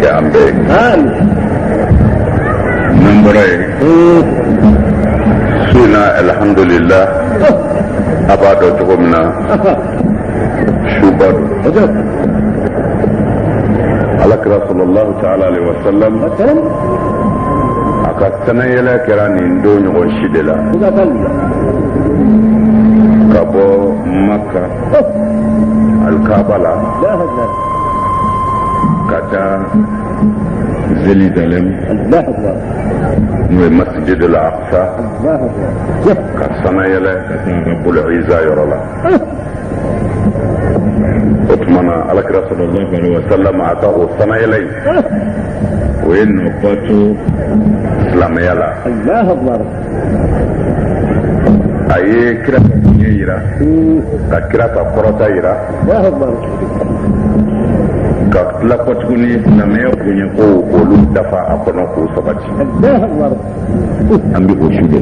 kɛ an bɛɛ n'an bɔra yen su in na alhamdulillah a b'a dɔn cogo min na suba don alakira sallallahu ta'ala alaihi wa sallam a ka sɛnɛyɛlɛ kɛra nin don ɲɔgɔn si de la ka bɔ Makka alkaaba la ka taa Jérusalem n'o ye masjid al-Aqsa ka sɛnɛyɛlɛ ka taa Rabbul Izza yɔrɔ la o tuma na alakira sallallahu alaihi wa sallam a ka o sɛnɛyɛlɛ in o ye nɔbato silamɛya la a ye kira ka diɲɛ yira ka kira ka kɔrɔta yira ka tila kɔ tuguni silamɛya bonya ko olu dafa a kɔnɔ k'o sabati an bɛ o su de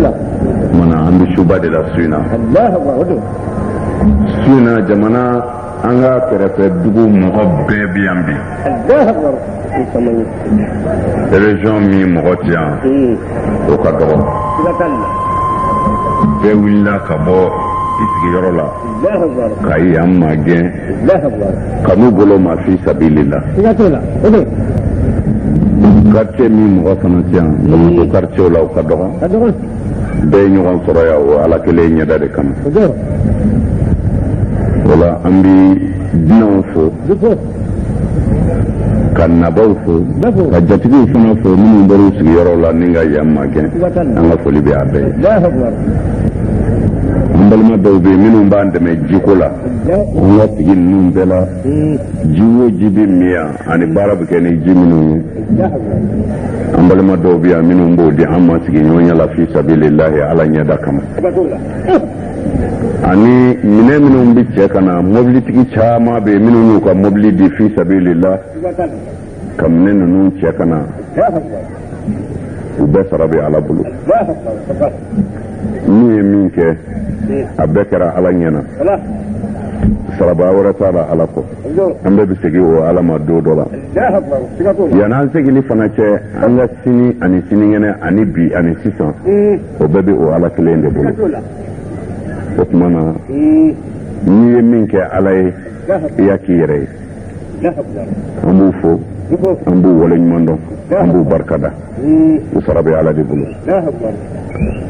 la mana an bɛ suba de la su in na su in na jamana an ka kɛrɛfɛ dugu mɔgɔ bɛɛ bɛ yan bi région min mɔgɔ tɛ yan o ka dɔgɔ bɛɛ wulila ka bɔ i sigiyɔrɔ la ka yan magɛn ka n'u bolo ma fi sabilillah quartier min mɔgɔ fana tɛ yan bamakɔ quartier la o ka dɔgɔ bɛɛ ye ɲɔgɔn sɔrɔ yan o ala kelen ɲɛda de kama o la an bɛ dunanw fo ka nabaw fo ka jatigiw fana fo minnu bɔr'u sigiyɔrɔ la ni ka yan magɛn an ka foli bɛ a bɛɛ ye an balima dɔw bɛ yen minnu b'an dɛmɛ jiko la an ka tigi ninnu bɛɛ la ji o ji bɛ min yan ani baara bɛ kɛ ni ji minnu ye an balima dɔw bɛ yan minnu b'o di an ma sigiɲɔgɔnya la fi sabilillahi ala ɲɛda kama ani minɛn minnu bɛ cɛ ka na mobilitigi caman bɛ yen minnu y'u ka mobili di fi sabilillah ka minɛn ninnu cɛ ka na u bɛɛ sara bɛ ala bolo n'u ye min kɛ a bɛɛ kɛra ala ɲɛna saraba wɛrɛ t'a la ala kɔ an bɛɛ bɛ segin o ala ma don dɔ la yan'an seginni fana cɛ an ka sini ani sinikɛnɛ ani bi ani sisan o bɛɛ bɛ o ala kelen de bolo o tuma na n'i ye min kɛ ala ye i y'a k'i yɛrɛ ye an b'u fo an b'u waleɲuman dɔn an b'u barikada u sara bɛ ala de bolo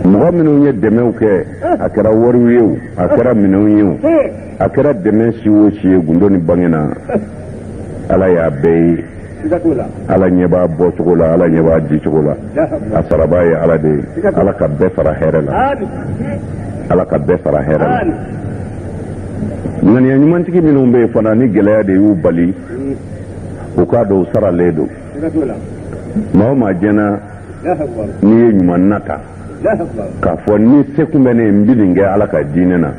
mɔgɔ minnu ye dɛmɛw kɛ a kɛra wariw ye o a kɛra minɛnw ye o a kɛra dɛmɛ si o si ye gundo ni bange na ala y'a bɛɛ ye ala ɲɛ b'a bɔcogo la ala ɲɛ b'a dicogo la a saraba ye ala de ye ala ka bɛɛ fara hɛrɛ la ala ka bɛɛ fara hɛrɛ la ŋaniya ɲumantigi minnu bɛ yen fana ni gɛlɛya de y'u bali u k'a dɔn u saralen don maa o maa jɛna n'i ye ɲuman nata k'a fɔ ni se kun bɛ ne n bɛ nin kɛ ala ka diinɛ na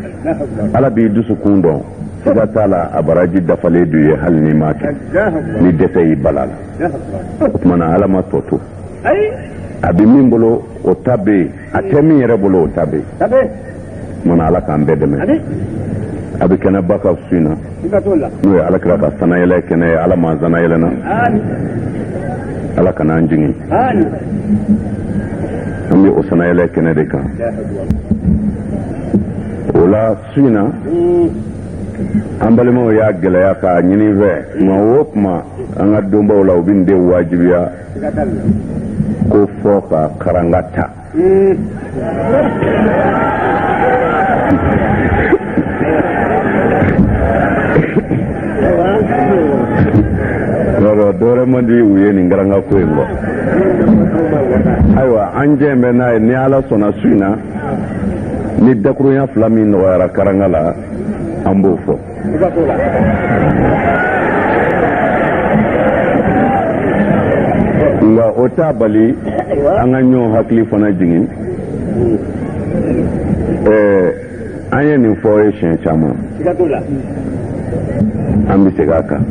ala b'i dusukun dɔn siga t'a la a baraji dafalen d'u ye hali n'i m'a kɛ ni dɛsɛ y'i bala la o tuma na ala ma tɔ to a bɛ min bolo o ta bɛ yen a tɛ min yɛrɛ bolo o ta bɛ yen o tuma na ala k'an bɛɛ dɛmɛ a bɛ kɛnɛba ka su in na n'o ye alakira ka sanayɛlɛ kɛnɛ ye ala ma sanayɛlɛna ala kana an jigin an bɛ o sanayɛlɛ kɛnɛ de kan o la su in na an balimaw y'a gɛlɛya k'a ɲini fɛ tuma o tuma an ka donbaw la u bɛ nin de wajibiya ko fɔ ka karanga ta dɔwɛrɛ man di u ye nin karanga ko in kɔ ayiwa an jɛn bɛ n'a ye ni ala sɔnna su in na ni dakurunya fila min nɔgɔyara karanga la an b'o fɔ nka o t'a bali an ka ɲɔgɔn hakili fana jigin an ye nin fɔ ye siɲɛ caman an bɛ segin a kan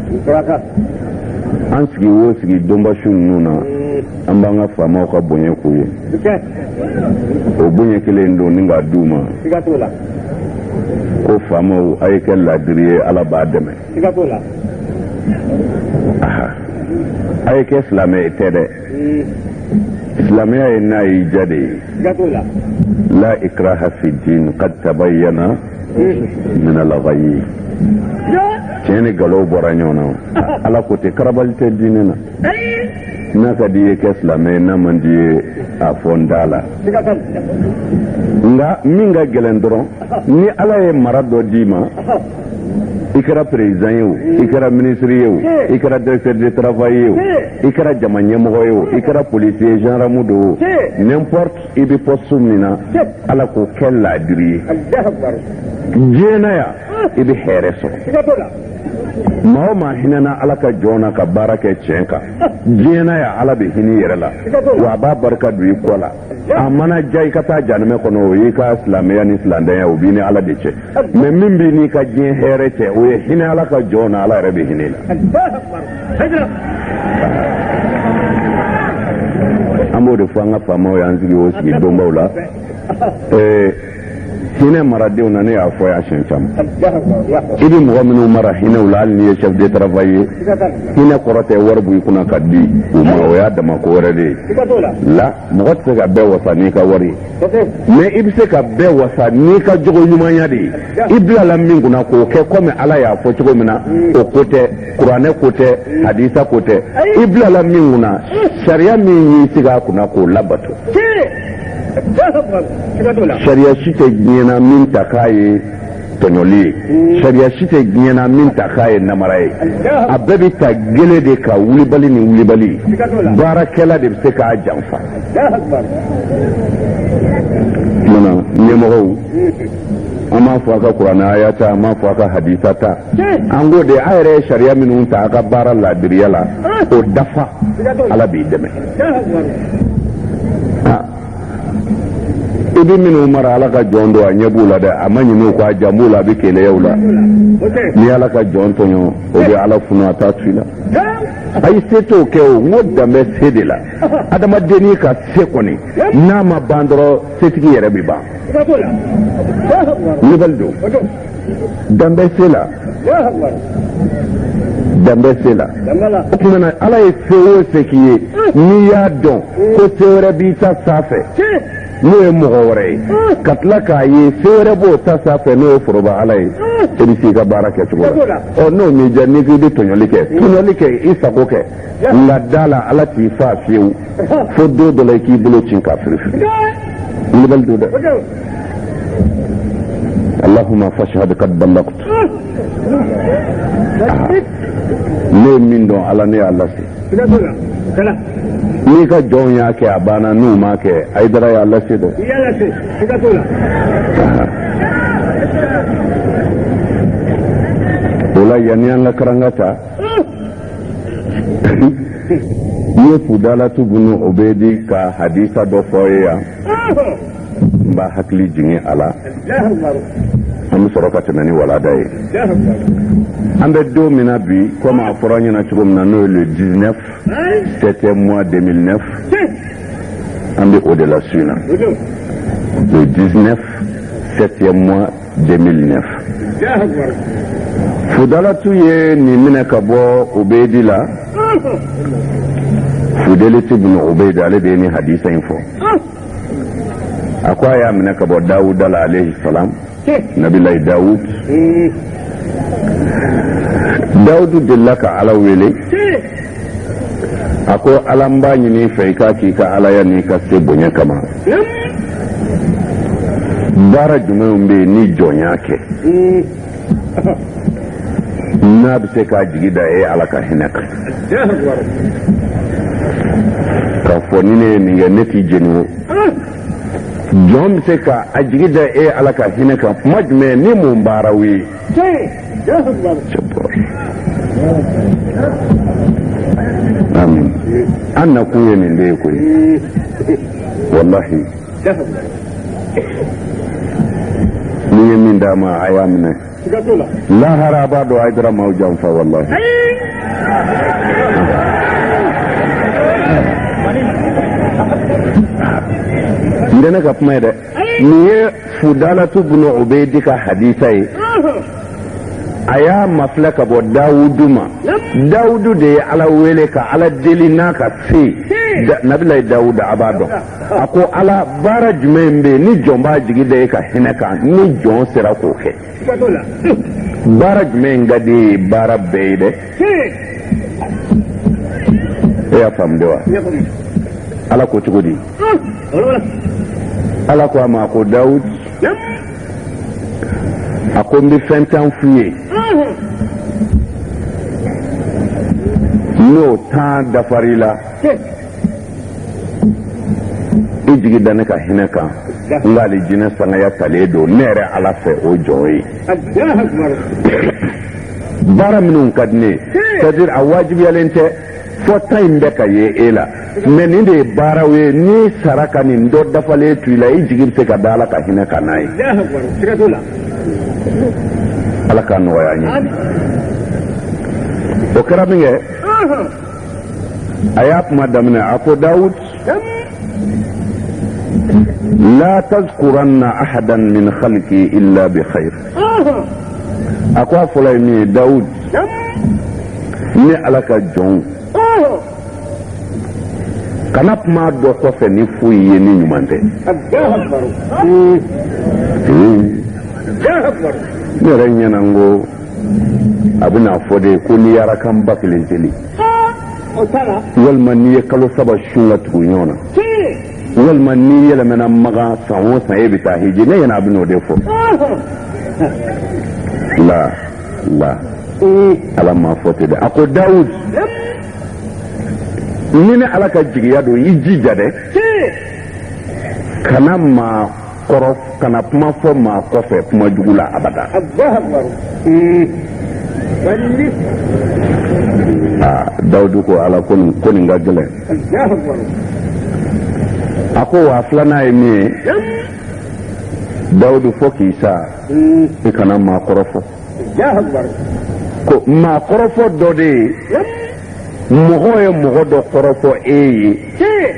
an sigi o sigi donbasiw ninnu na an b'an ka faamaw ka bonya k'u ye o bonya kelen don ni k'a d'u ma ko faamaw a ye kɛ ladiri ye ala b'a dɛmɛ ay ke islame tede islame ay nay jadi la ikraha fi din qad tabayyana min al-ghayy tiene galo boranyona ala ko te karabalte dinena naka diye ke islame na mandiye a fondala nga minga gelendro ni ala ye marado dima ikara président yo ikara ministre yo ikara directeur de travail yo ikara jamanye mo yo ikara policier gendarme do n'importe ibi poste mina ala ko kella diri jena ya ibi hereso ma hinana ala ka jona ka baraka cenka jena ya ala bi hini yerala wa ba barka du kola amana jay kata janme kono yi ka islamiya ni islanda ya ubini ala de ce me min bi ni ka jin here ce o ye hini ala ka jona ala rabi hini la amo de fanga famo ya nzigi o sigi dombawla hine maradenw na ne y'a fɔ y'a siɲɛ caman i bɛ mɔgɔ minnu mara hinɛw la hali n'i ye chef de travail ye hinɛ kɔrɔ tɛ wari b'i kunna ka di u ma o y'a dama ko wɛrɛ de ye la mɔgɔ tɛ se ka bɛɛ wasa n'i ka wari ye mais i bɛ se ka bɛɛ wasa n'i ka jogo ɲumanya de ye i bilala min kunna k'o kɛ komi ala y'a fɔ cogo min na o ko tɛ kuranɛ ko tɛ hadisa ko tɛ i bilala min kunna sariya min y'i sigi a kunna k'o labato sariya si tɛ diɲɛna min ta k'a ye tɔɲɔli ye sariya si tɛ diɲɛna min ta k'a ye namara ye a bɛɛ bɛ ta gele de ka wulibali ni wulibali baarakɛla de bɛ se k'a janfa mana ɲɛmɔgɔw an m'a fɔ a ka kuranɛ aya ta an m'a fɔ a ka hadisa ta an ko de a yɛrɛ ye sariya minnu ta a ka baara laadiriya la o dafa ala b'i dɛmɛ i bɛ minnu mara ala ka jɔn don a ɲɛ b'u la dɛ a ma ɲin'u kɔ a jan b'u la a bɛ keleyaw la ni ala ka jɔn tɔɲɔ o bɛ ala funu a t'a to i la a ye se t'o kɛ o n ko danbɛ se de la adamadennin ka se kɔni n'a ma ban dɔrɔn setigi yɛrɛ bɛ ban wulibali don danbɛ se la danbɛ se la o tuma na ala ye se o se k'i ye n'i y'a dɔn ko se wɛrɛ b'i ta sanfɛ n'o ye mɔgɔ wɛrɛ ye ka tila k'a ye se wɛrɛ b'o ta sanfɛ n'o ye foroba ala ye e bɛ s'i ka baara kɛcogo la ɔ n'o m'i diya n'i k'i bɛ tɔɲɔli kɛ i sago kɛ nka da la ala t'i fa fiyewu fo don dɔ la i k'i bolo ci k'a firifiri wulibali don dɛ allahumma fashhad kad ballaqtu ne ye min dɔn ala ne y'a lase n'i ka jɔnw y'a kɛ a banna n'u m'a kɛ Ayidara y'a lase dɛ o la yanni an ka karanga ta n'i ye Fudalatu bunu Ubeydi ka hadisa dɔ fɔ ye yan n b'a hakili jigin a la an bɛ sɔrɔ ka tɛmɛ ni walada ye an bɛ don min na bi komi a fɔra an ɲɛna cogo min na n'o ye le 19 7e mois 2009 an bɛ o de la su in na le 19 7e mois 2009 Fudalatu ye nin minɛ ka bɔ Ubeydi la Fudalatu bunu Ubeydi ale de ye nin hadisa in fɔ a ko a y'a minɛ ka bɔ Dawuda la alayhi salam nabilayi Dawud Dawudu delila ka ala wele a ko ala n b'a ɲini fɛ i k'a k'i ka alaya n'i ka se bonya kama baara jumɛnw bɛ yen ni jɔn y'a kɛ n'a bɛ se k'a jigi da e ala ka hinɛ kan k'a fɔ ni ne ye nin kɛ ne t'i jeni o jɔn bɛ se ka a jigi da e ala ka hinɛ kan kuma jumɛn ni mun baaraw ye amin an na kun ye nin de ye koyi wallahi ni ye min d'a ma a y'a minɛ lahara b'a dɔn Ayidara m'aw janfa wallahi n tɛ ne ka kuma ye dɛ nin ye Fudalatu bunu Ubeydi ka hadisa ye aya maflaka bo Dawuduma Dawudu de ala wele ka ala delina ka se Nabilahi Dawud abado ako ala bara jumembe ni jomba jigide ka hinaka ni jon sera ko ke bara jumenga di bara beide ya famdewa ala ko tugudi ala ko ma ko Dawud ako mbi fentan fuye no ta dafarila ijigi dane ka hinaka ngali jina sanga ya taledo nere ala fe o joyi bara minun kadne tadir awajibi yalente fo time beka ye ela men inde bara we ni saraka ni ndo dafale tuila ijigi te ka dala ka hinaka nai ala kan waya ni o karaminge ayat madamna ako Daud لا تذكرن أحدا من خلقي إلا بخير أقوى فلاني داود ni alaka jɔn kana kuma dɔ kɔfɛ ni foyi ye ni ɲuman tɛ ne yɛrɛ ɲɛna n ko a bɛna fɔ de ko ni yarakan ba kelen seli walima n'i ye kalo saba sun la tugu ɲɔgɔn na walima n'i yɛlɛmana magan san o san e bɛ taa hiji ne ɲɛna a bɛna o de fɔ la ala ma fɔ ten dɛ a ko Dawud ni ne ala ka jigiya don i jija dɛ kana maa kɔrɔ kana kuma fɔ maa kɔfɛ kuma jugu la abada Dawudu ko ala ko nin ka gɛlɛn a ko wa filanan ye min ye Dawudu fɔ k'i sa i kana maa kɔrɔ fɔ ko maa kɔrɔfɔ dɔ de ye mɔgɔ ye mɔgɔ dɔ kɔrɔfɔ e ye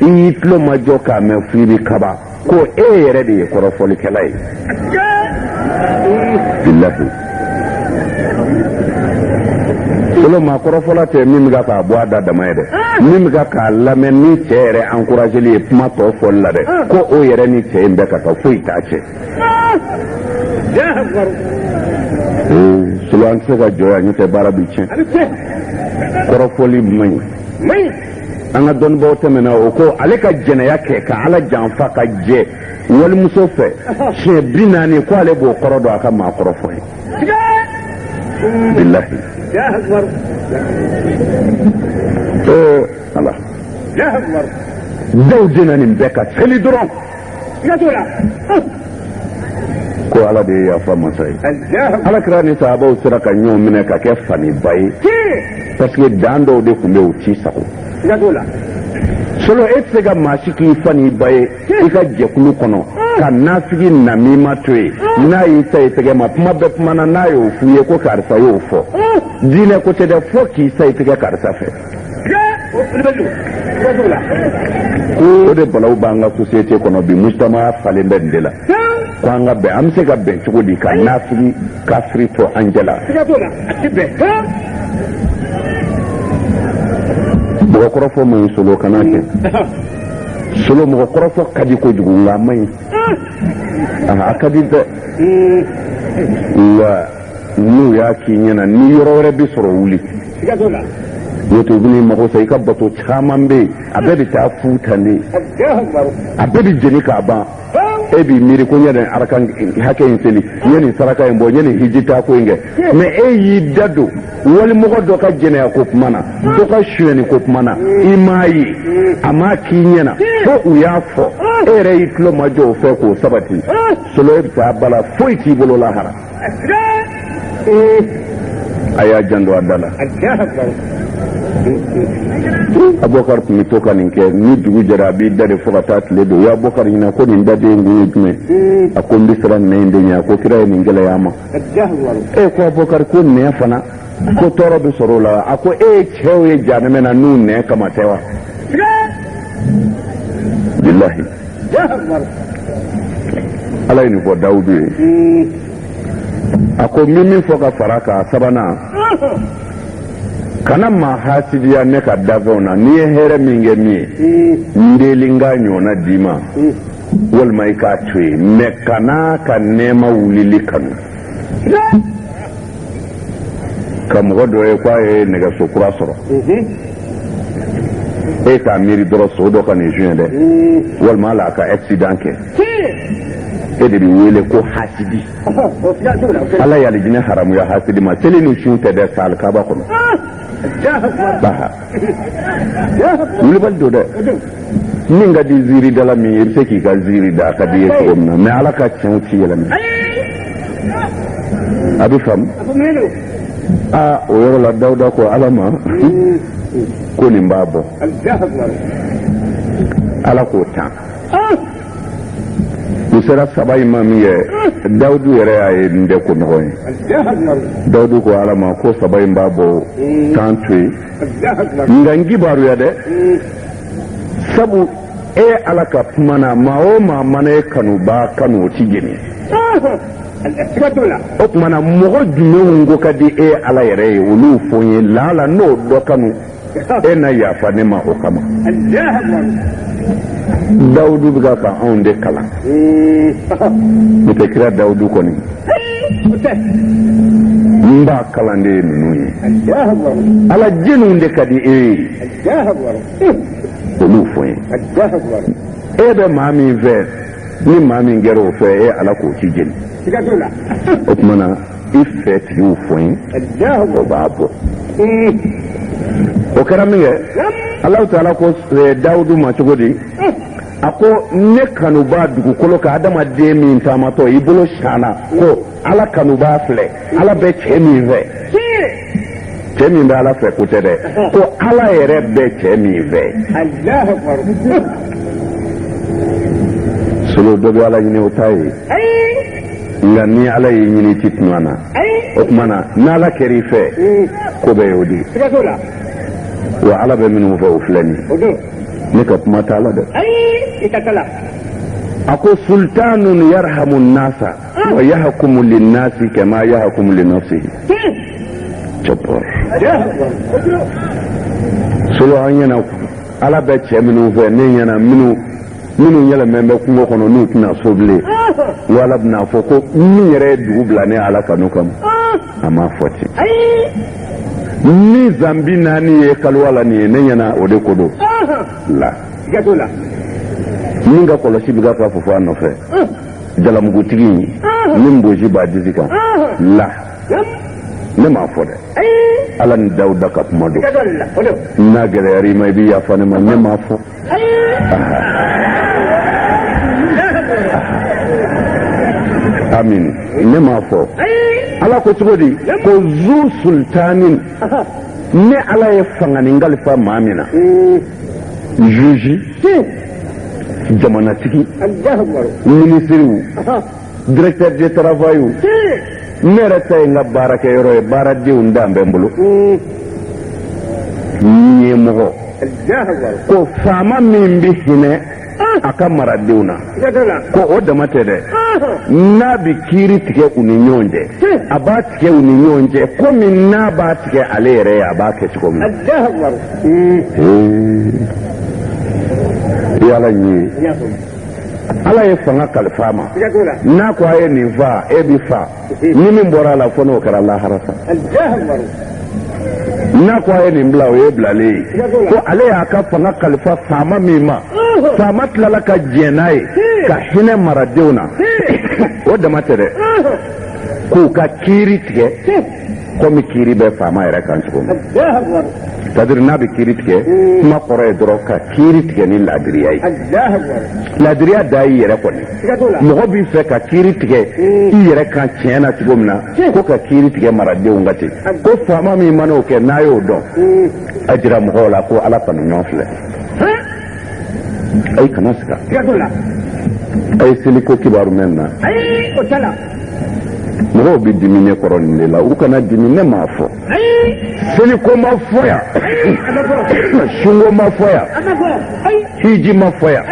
i y'i tulo majɔ k'a mɛn firi kaba ko e yɛrɛ de ye kɔrɔfɔlikɛla ye bilahi solo maa kɔrɔfɔla tɛ min bɛ k'a bɔ a da dama ye dɛ min bɛ k'a lamɛn ni cɛ yɛrɛ encourageli ye kuma tɔ fɔli la dɛ ko o yɛrɛ ni cɛ in bɛɛ ka taa foyi t'a cɛ solo an tɛ se ka jɔ yan n'o tɛ baara bi tiɲɛ kɔrɔfɔli man ɲi an ka dɔnnibaaw tɛmɛna o ko ale ka jɛnɛya kɛ ka ala janfa ka jɛ walimuso fɛ siɲɛ 40 ko ale b'o kɔrɔ dɔn a ka maa kɔrɔfɔ ye bilahi ala dɔw dena nin bɛɛ ka seli dɔrɔn ko ala de ye yafa masa ye ala kira ni sahabaw sera ka ɲɔgɔn minɛ ka kɛ faniba ye parce que dan dɔw de tun bɛ u t'i sago solo e tɛ se ka maa si k'i faniba ye i ka jɛkulu kɔnɔ ka nasigi namima to ye n'a y'i ta i tɛgɛ ma kuma bɛɛ kuma na n'a y'o f'u ye ko karisa y'o fɔ diinɛ ko tɛ dɛ fo k'i sa i tɛgɛ karisa fɛ o de balaw b'an ka société kɔnɔ bi mujtama falen bɛ nin de la ko an ka bɛn an bɛ se ka bɛn cogo di ka nasigi kafiri to an jɛ la mɔgɔ kɔrɔfɔ man ɲi solo kana kɛ solo mɔgɔ kɔrɔfɔ ka di kojugu nka a man ɲi a ka di dɛ nka n'u y'a k'i ɲɛna ni yɔrɔ wɛrɛ bɛ sɔrɔ wuli n'o tɛ u bɛ n'i mago sa i ka bato caman bɛ yen a bɛɛ bɛ taa fu tanden a bɛɛ bɛ jeni k'a ban e b'i miiri ko n ye nin hakɛ in seli n ye nin saraka in bɔ n ye nin hiji taa ko in kɛ mɛ e y'i da don walimɔgɔ dɔ ka jɛnɛya ko kuma na dɔ ka suyɛni ko kuma na i m'a ye a m'a k'i ɲɛna fo u y'a fɔ e yɛrɛ y'i tulo majɔ o fɛ k'o sabati solo e bɛ taa bala foyi t'i bolo lahara a y'a janto a da la Abubakar tun bɛ to ka nin kɛ ni dugu jɛra a b'i da de fo ka taa tile don o y'Abubakar ɲininka ko nin daden kun ye jumɛn a ko n bɛ siran nɛn in de ɲɛ a ko kira ye nin gɛlɛya ma ko Abubakar ko nɛn fana ko tɔɔrɔ bɛ sɔrɔ o la a ko e cɛw ye jahanɛmɛ na n'u nɛn kama tɛ wa bilahi ala ye nin fɔ Dawudu ye ako min fɔ ka fara ka sabanan kana maa hasidiya ne ka dafɛnw na n'i ye hɛrɛ min kɛ min ye n deli n k'a ɲɔgɔnna d'i ma walima i k'a to yen mɛ kana ka nɛɛma wulili kanu ka mɔgɔ dɔ ye k'a ye nɛgɛso kura sɔrɔ e k'a miiri dɔrɔn so dɔ ka nin suɲɛ dɛ walima hali a ka accident kɛ e de bɛ wele ko hasidi ala y'ale jinɛ haramuya hasidi ma seli ni sun tɛ dɛ sa alikaba kɔnɔ wulibali don dɛ min ka di ziiri dala min ye i bɛ se k'i ka ziiri da a ka di ye cogo min na mɛ ala ka tiɲɛw ti yɛlɛmɛ a bɛ faamu o yɔrɔ la dawuda ko ala ma ko nin b'a bɔ ala k'o tan u sera saba in ma min ye dawudu yɛrɛ y'a ye nin tɛ ko nɔgɔ ye dawudu ko ala ma ko saba in b'a bɔ tan to yen nka n kibaruya dɛ sabu e ye ala ka kuma na maa o maa mana e kanu b'a kanu o ti jeni o tuma na mɔgɔ jumɛnw ko ka di e ye ala yɛrɛ ye olu fɔ n ye laala n'o dɔ kanu e na yafa ne ma o kama dawudu bɛ ka anw de kalan n'o tɛ kira dawudu kɔni n b'a kalan de ye ninnu ye ala jeniw de ka di e ye olu fɔ n ye e bɛ maa min fɛ ni maa min kɛra o fɛ e ala k'o ci jeni o tuma na i fɛ tigiw fɔ n ye o b'a bɔ o kɛra min kɛ alahu taala ko dawudu ma cogo di a ko ne kanuba dugukolo ka adamaden min taamatɔ i bolo saana ko ala kanuba filɛ ala bɛ cɛ min fɛ cɛ min bɛ ala fɛ ko tɛ dɛ ko ala yɛrɛ bɛ cɛ min fɛ solo dɔ bɛ ala ɲini o t'a ye nka ni ala y'i ɲini ti tuma na o tuma na n'ala kɛr'i fɛ ko bɛ y'o di wa ala bɛ minnu fɛ o filɛ nin ne ka kuma t'a la dɛ a ko sultanun yarhamu nasa wa yahkumu linnasi kama yahkumu linafsihi cɔpɔr solo an ɲɛna ala bɛ cɛ minnu fɛ ne ɲɛna minnu yɛlɛmɛn bɛ kungo kɔnɔ n'u tɛna so bilen wa ala bɛna fɔ ko min yɛrɛ ye dugu bila ne ala kanu kama a ma fɔ ten ni zambi naani ye kaliwa la nin ye ne ɲɛna o de ko don la min ka kɔlɔsi bɛ ka fɔ a nɔfɛ jalamugutigi min bosi b'a disi kan la ne m'a fɔ dɛ ala ni dawuda ka kuma don n'a gɛlɛyara i ma i bɛ yafa ne ma ne m'a fɔ amin ne m'a fɔ ala ko cogo di ko zu sultanin ne ala ye fangani kalifa maa min na juge jamanatigi minisiriw directeur de travail ne yɛrɛ ta ye n ka baarakɛyɔrɔ ye baaradenw dan bɛ n bolo ɲɛmɔgɔ ko faama min bɛ hinɛ a ka maradenw na ko o dama tɛ dɛ n'a bɛ kiiri tigɛ u ni ɲɔgɔn cɛ a b'a tigɛ u ni ɲɔgɔn cɛ komi n'a b'a tigɛ ale yɛrɛ ye a b'a kɛ cogo min na i ala ɲɛ ala ye fanga kalifa ma n'a ko a ye nin fa e bi fa ni min bɔra a la fɔ n'o kɛra lahara sa n'a ko a ye nin bila o ye bilalen ye ko ale y'a ka fanga kalifa faama min ma faama tilala ka jɛn n'a ye ka hinɛ maradenw na o dama tɛ dɛ k'u ka kiiri tigɛ komi kiiri bɛ faama yɛrɛ kan cogo min c'est-à-dire n'a bɛ kiiri tigɛ kuma kɔrɔ ye dɔrɔn ka kiiri tigɛ ni laadiriya ye laadiriya da y'i yɛrɛ kɔni mɔgɔ b'i fɛ ka kiiri tigɛ i yɛrɛ kan tiɲɛ na cogo min na ko ka kiiri tigɛ maradenw ka ten ko faama min mana o kɛ n'a y'o dɔn a jira mɔgɔw la ko ala kanu ɲɔgɔn filɛ ayi kana siga a ye seliko kibaru mɛn na mɔgɔw bɛ dimi ne kɔrɔ nin de la u kana dimi ne m'a fɔ seliko ma fɔ yan sunko ma fɔ yan hiji ma fɔ yan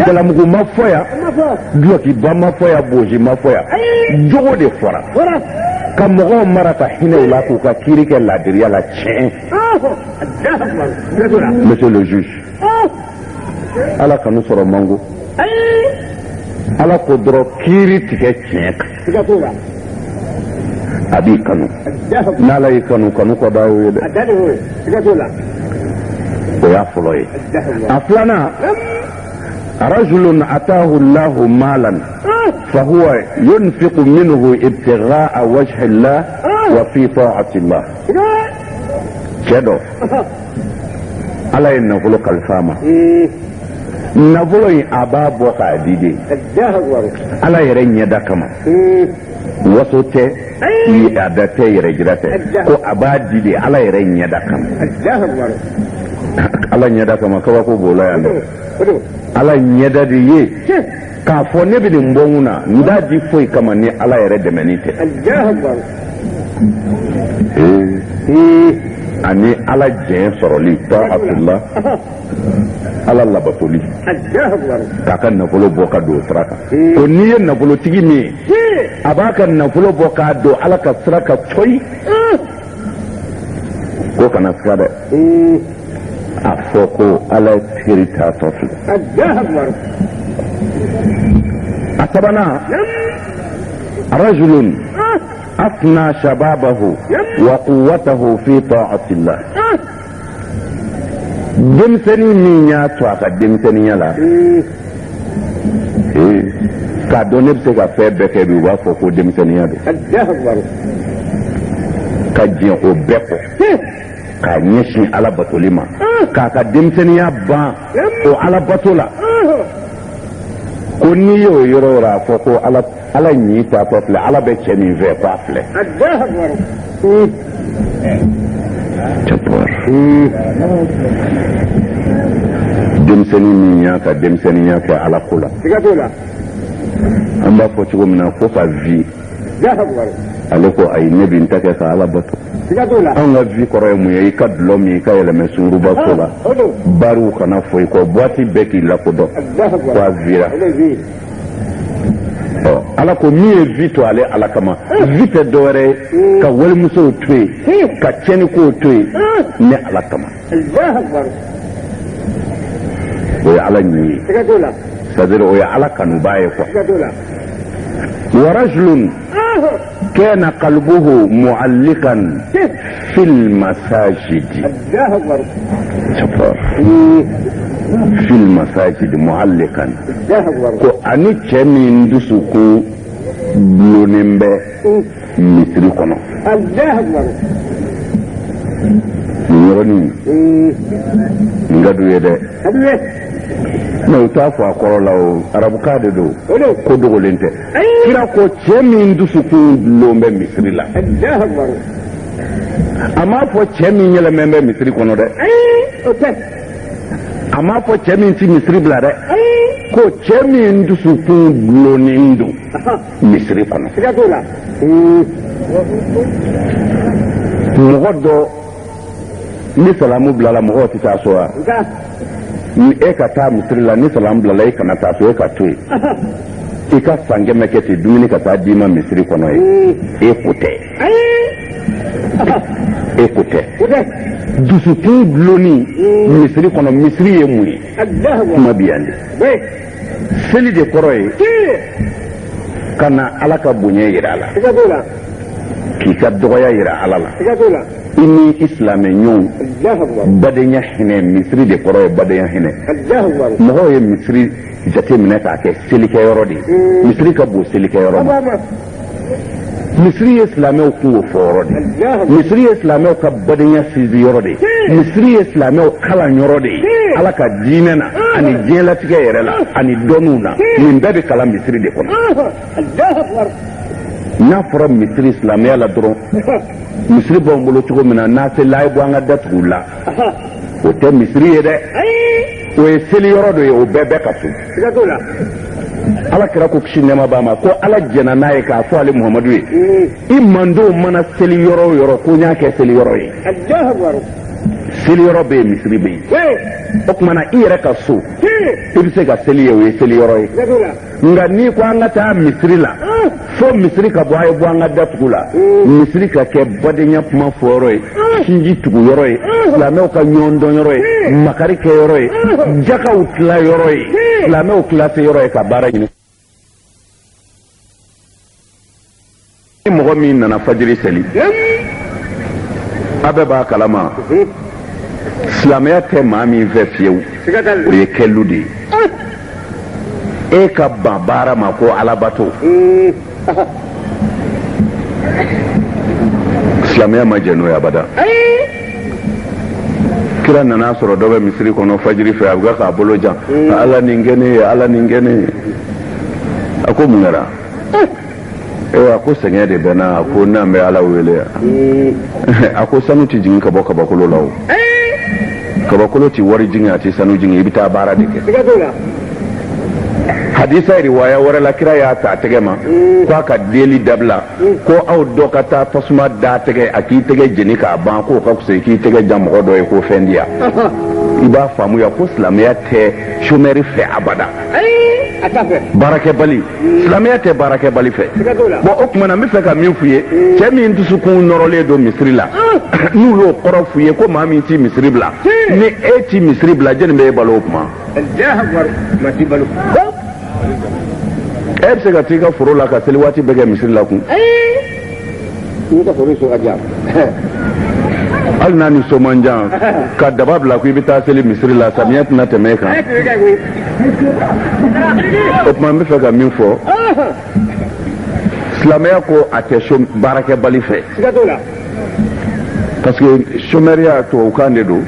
Jalamugu ma foya duki ba ma foya boji ma foya jogo de fora ka mɔgɔw mara ka hinɛ la k'u ka kiiri kɛ ladiriya la tiɲɛ. Monsieur le juge ala kanu sɔrɔ mango ala ko dɔrɔn kiiri tigɛ tiɲɛ kan a b'i kanu n'ala y'i kanu kanu kɔ da o ye dɛ o y'a fɔlɔ ye. A filanan رجل أتاه الله مالا فهو ينفق منه ابتغاء وجه الله وفي طاعة الله كده على النفلو كالفاما نفلو أباب وقاديدي على يرين يدكما وصوته يأدته يرجرته كو أباديدي على يرين يدكما على يدكما كواكو بولا يعني ala ɲɛda de ye k'a fɔ ne bɛ nin bɔ mun na n t'a di foyi kama ni ala yɛrɛ dɛmɛni tɛ. ani ala jɛn sɔrɔli ta'atullah ala labatoli k'a ka nafolo bɔ ka don sira kan. ko n'i ye nafolotigi min ye a b'a ka nafolo bɔ k'a don ala ka sira kan coyi ko kana siga dɛ. a fɔ ko ala ye teri taatɔ filɛ. a sabanan rajulun afna shababahu wa quwwatahu fi ta'atillah denmisɛnnin min y'a to a ka denmisɛnninya la k'a dɔn ne bɛ se ka fɛn bɛɛ kɛ bi u b'a fɔ ko denmisɛnninya don ka diɲɛ o bɛɛ kɔ k'a ɲɛsin ala batoli ma k'a ka denmisɛnninya ban o ala bato la ko n'i y'o yɔrɔ yɔrɔ a fɔ ko ala ɲi taatɔ filɛ ala bɛ cɛ min fɛ k'a filɛ. denmisɛnnin min y'a ka denmisɛnninya kɛ ala ko la an b'a fɔ cogo min na ko ka vi ale ko ayi ne bɛ n ta kɛ ka ala bato. an ka vi kɔrɔ ye mun ye i ka dulɔ min i ka yɛlɛmɛ sunguruba so la bariw kana fɔ i kɔ buwati bɛɛ k'i lakodɔn ko a vira. ala ko min ye vi to ale ala kama vi tɛ dɔwɛrɛ ye ka walimusow to yen ka tiɲɛnikow to yen ne ala kama o ye ala ɲi ye c'est-à-dire o ye ala kanuba ye quoi. wa rajulun كان قلبه معلقا في المساجد في المساجد معلقا أني كمين دسوكو بلونمبه مصري كنو نيروني ngadu yede no ta fo akoro lawo arabu ka de do ko dogolente kira ko chemi ndusu ku lombe misri la ama fo chemi nyele membe misri kono de ama fo chemi ti misri bla de ko chemi ndusu ku lonindu misri kono mogodo ni salamu bla la mogo ti ta so ni e ka taa misiri la ni salamu bilala i kana taa so e ka to yen i ka san kɛmɛ kɛ ten dumuni ka taa d'i ma misiri kɔnɔ ye e ko tɛ e ko tɛ dusukun dulonni misiri kɔnɔ misiri ye mun ye kuma bi yan de seli de kɔrɔ ye ka na ala ka bonya yira a la k'i ka dɔgɔya yira ala la i ni isilame ɲɔgɔn badenya hinɛ misiri de kɔrɔ ye badenya hinɛ mɔgɔw ye misiri jate minɛ k'a kɛ selikɛyɔrɔ de ye misiri ka bon selikɛyɔrɔ ma misiri ye silamɛw kungo fɔyɔrɔ de ye misiri ye silamɛw ka badenya sinsinyɔrɔ de ye misiri ye silamɛw kalanyɔrɔ de ye ala ka diinɛ na ani diɲɛlatigɛ yɛrɛ la ani dɔnniw na nin bɛɛ bɛ kalan misiri de kɔnɔ n'a fɔra misiri silamɛya la dɔrɔn misiri b'an bolo cogo min na n'a se la bɔ an ka datugu la o tɛ misiri ye dɛ o ye seli yɔrɔ dɔ ye o bɛɛ bɛ ka so ala kira ko kisi nɛɛma b'a ma ko ala jɛna n'a ye k'a fɔ ale muhamadu ye i mandenw mana seli yɔrɔ o yɔrɔ ko n y'a kɛ seli yɔrɔ ye seli yɔrɔ bɛ yen misiri bɛ yen o kumana i yɛrɛ ka so i bɛ se ka seli ye o ye seli yɔrɔ ye nka n'i ko an ka taa misiri la fo misiri ka bɔ a ye bɔ an ka datugu la misiri ka kɛ badenya kuma fɔ yɔrɔ ye sinji tugu yɔrɔ ye silamɛw ka ɲɔgɔn dɔn yɔrɔ ye makari kɛ yɔrɔ ye jakaw tila yɔrɔ ye silamɛw kilase yɔrɔ ye ka baara ɲini. ni mɔgɔ min nana fajiri seli a bɛɛ b'a kalama silamɛya tɛ maa min fɛ fiyewu o ye kɛlu de ye e ka ban baara ma ko alabato silamɛya ma jɛ n'o ye abada kira nana sɔrɔ dɔ bɛ misiri kɔnɔ fajiri fɛ a bɛ k'a bolo jan ala nin kɛ ne ye ala nin kɛ ne ye a ko mun kɛra a ko sɛgɛn de bɛ na a ko n'an bɛ ala wele a ko sanu tɛ jigin ka bɔ kabakolo la o kabakolo tɛ wari jigin a tɛ sanu jigin i bɛ taa baara de kɛ hadisa riwaya wɛrɛ la kira y'a ta a tɛgɛ ma k'a ka deli dabila ko aw dɔ ka taa tasuma da tɛgɛ a k'i tɛgɛ jeni k'a ban k'o ka fisa i k'i tɛgɛ jan mɔgɔ dɔ ye ko fɛn di yan i b'a faamuya ko silamɛya tɛ chômeur fɛ abada baarakɛbali silamɛya tɛ baarakɛbali fɛ bon o tuma na n bɛ fɛ ka min f'u ye cɛ min dusukun nɔrɔlen don misiri la n'u y'o kɔrɔ f'u ye ko maa min t'i misiri bila ni e t'i misiri bila jɛni bɛ e balo o kuma e bɛ se ka t'i ka foro la ka seli waati bɛɛ kɛ misiri la kun hali n'a ni so man jan ka daba bila ko i bɛ taa seli misiri la samiya tɛna tɛmɛ e kan o tuma n bɛ fɛ ka min fɔ silamɛya ko a tɛ baarakɛbali fɛ parce que chômeuria tubabukan de don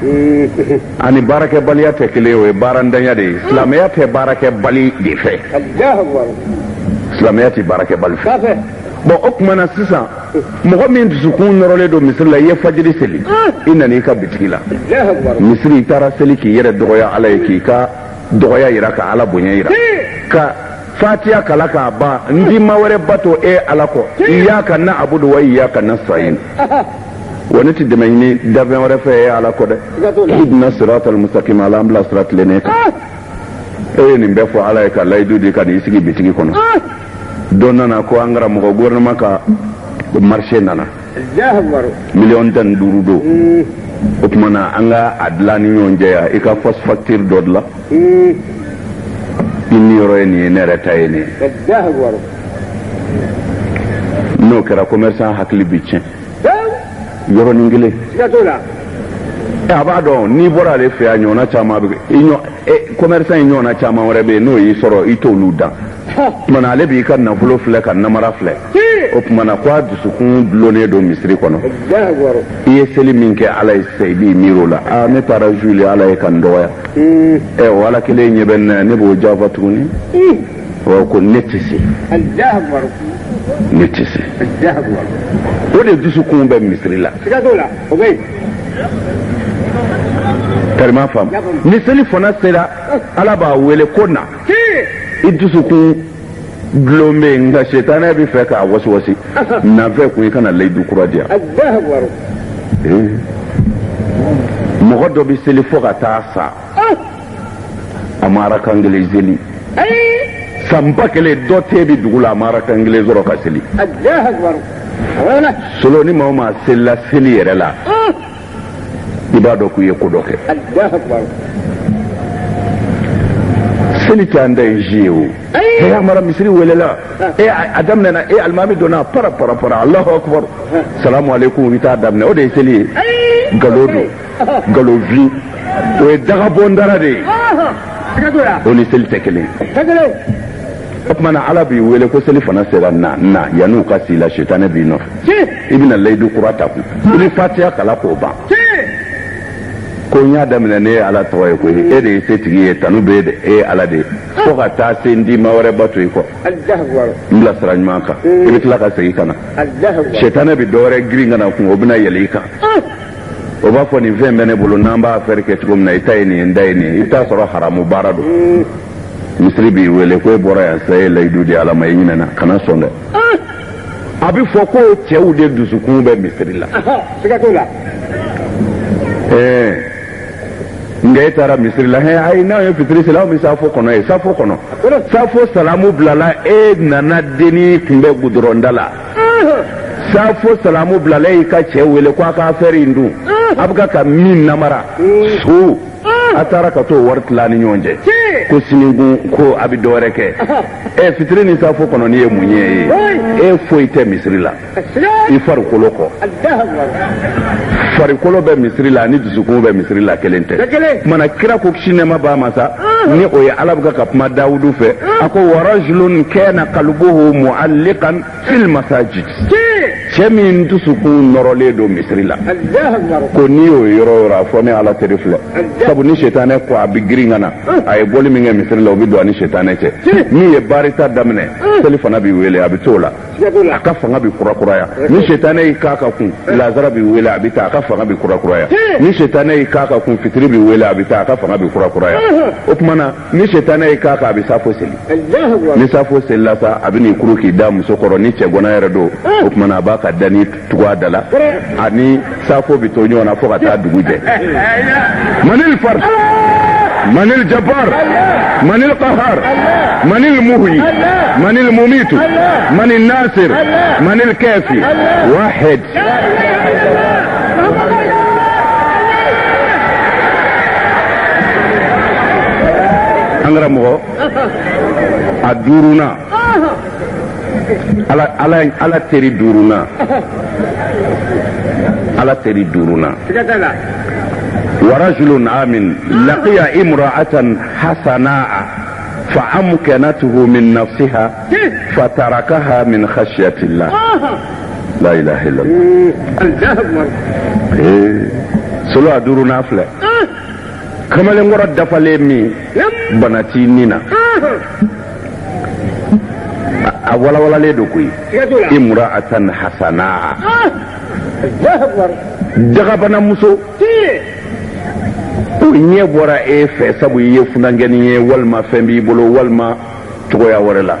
ani baarakɛbaliya tɛ kelen ye o ye baarantanya de ye silamɛya tɛ baarakɛbali de fɛ silamɛya tɛ baarakɛbali fɛ bon o tuma na sisan mɔgɔ min dusukun nɔrɔlen don misiri la i ye fajiri seli i nana i ka bitigi la misiri i taara seli k'i yɛrɛ dɔgɔya ala ye k'i ka dɔgɔya yira ka ala bonya yira ka fatiya kala k'a ban n di ma wɛrɛ bato e ala kɔ iyyaka na'budu wa iyyaka nasta'in wa ne tɛ dɛmɛ ɲini dafɛn wɛrɛ fɛ e ala kɔ dɛ ihdina siratal mustaqim ala an bila sira tilennen kan e ye nin bɛɛ fɔ ala ye ka layidu di ka n'i sigi bitigi kɔnɔ dɔ nana ko an karamɔgɔ gouvernement ka marché nana miliyɔn 15 don o tuma na an ka a dilan ni ɲɔgɔn cɛ yan i ka fausse facture dɔ dilan i ni yɔrɔ ye nin ye ne yɛrɛ ta ye nin ye n'o kɛra commerçant hakili bi tiɲɛ yɔrɔnin kelen a b'a dɔn n'i bɔra ale fɛ yan ɲɔgɔnna caman bɛ commerçant in ɲɔgɔnna caman wɛrɛ bɛ yen n'o y'i sɔrɔ i t'olu dan tumana ale b'i ka nafolo filɛ ka namara filɛ o tumana ko a dusukun dulonnen don misiri kɔnɔ i ye seli min kɛ ala ye sisan i b'i miiri o la ne taara juile ala ye ka n dɔgɔya o ala kelen ɲɛ bɛ ne b'o jafa tuguni ko ne tɛ se ne tɛ se o de dusukun bɛ misiri la karima faamu ni seli fana sera ala b'a wele ko na i dusukun dulon bɛ yen nka sitana bɛ fɛ k'a wasiwasi nafɛ kun i kana layidu kura di yan mɔgɔ dɔ bɛ seli fo ka taa sa a ma arakan kelen seli san ba kelen dɔ tɛ bi dugu la a ma arakan kelen sɔrɔ ka seli solo ni maa o maa selila seli yɛrɛ la i b'a dɔn k'u ye ko dɔ kɛ seli tɛ an da ye zi ye o a mara misiri welela a daminɛna alimami donna para alahu akbar salamu aleykum i t'a daminɛ o de ye seli ye nkalon don nkalon vi o ye dagabɔndara de ye o ni seli tɛ kelen o tuma na ala b'i wele ko seli fana sera na yanni u ka s'i la sitana b'i nɔfɛ i bɛna layidu kura ta kun i bɛ fatiya kala k'o ban ko n y'a daminɛ ne ye ala tɔgɔ ye koyi e de ye setigi ye tanu bɛ e ye ala de ye fo ka taa se n di ma wɛrɛ bato i kɔ n bila sira ɲuman kan i bɛ tila ka segin ka na sitana bɛ dɔ wɛrɛ girin ka na kun o bɛna yɛlɛ i kan o b'a fɔ nin fɛn bɛ ne bolo n'an b'a affaire kɛ cogo min na i ta ye nin ye n da ye nin ye i bɛ taa sɔrɔ haramu baara don misiri b'i wele ko e bɔra yan sa e ye layidu di ala ma i ɲinɛna kana sɔn dɛ a bɛ fɔ ko cɛw de dusukun bɛ misiri la ngai tara misri la ai na yo fitri sala mi safo kono e safo kono safo salamu blala e nana deni kimbe gudrondala safo salamu blala e ka che wele kwa ka feri ndu abga ka min namara su atara ka to wartla ni nyonje ko siningu ko abi doreke e fitri ni safo kono ni e munye e foite misri la ifar koloko farikolo be misri la ni dusukun be misri la kelente mana kira ko shinema ba masa ni o ya alabga ka kuma daudu fe ako warajulun kana qalbuhu mualliqan fil masajid chemin dusukun norole do misri la ko ni o yoro ra fone ala terifle sabu ni shetane ko abigringana ay boli mi nge misri la obido ani shetane che ni e barita damne telefona bi wele abitola aka fanga bi kura ya ni shetane ikaka kun lazara bi wele abita aka fanga bi kura ya ni shetane ikaka kun fitri bi wele abita aka fanga bi kura ya opmana ni shetane ikaka bi safo seli ni safo sella sa abini kuruki da musokoro ni chegona yeredo opmana baka dani tuwa dala ani safo bi tonyo na foka ta duguje manil far من الجبار من القهار من المهي من المميت من الناصر من الكافي واحد انغرامو ادورونا على تري دورونا على تري دورونا ورجل آمن لقي امرأة حسناء فأمكنته من نفسها فتركها من خشية الله لا إله إلا الله سلو أدور نافلة كما لنقر الدفل مي بناتي نينا أولا ولا لدوكي امرأة حسناء دغبنا مسو nye bora e fe sabu ye funangeni ye walma fembi bolo walma toya warela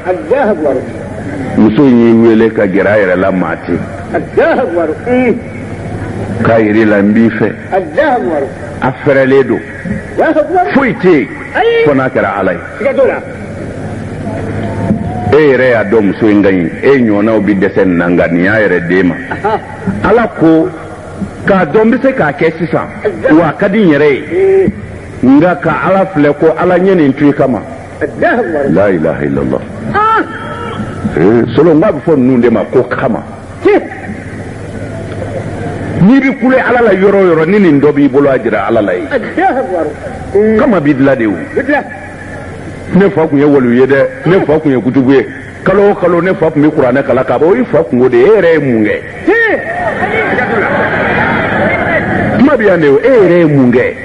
muso yi wele ka geraire la mati kayri la mbife afere ledo fuiti kona kera alai e re adom so ngani e nyona obi desen nangani ya ere dema ala ko ka dombi se ka ke sisan wa kadin yere nga ka ala fle ko ala nyene ntui kama la ilaha illallah solo ngab fo nunde ma ko kama ni bi kule ala la yoro yoro nini ndobi bolo ajira ala la kama bidla de wu ne fa ku ye wolu yede ne fa ku ye kutubuye kalo kalo ne fa ku mi qur'ana kala ka bo fa ku ngode ere munge mabiande ere munge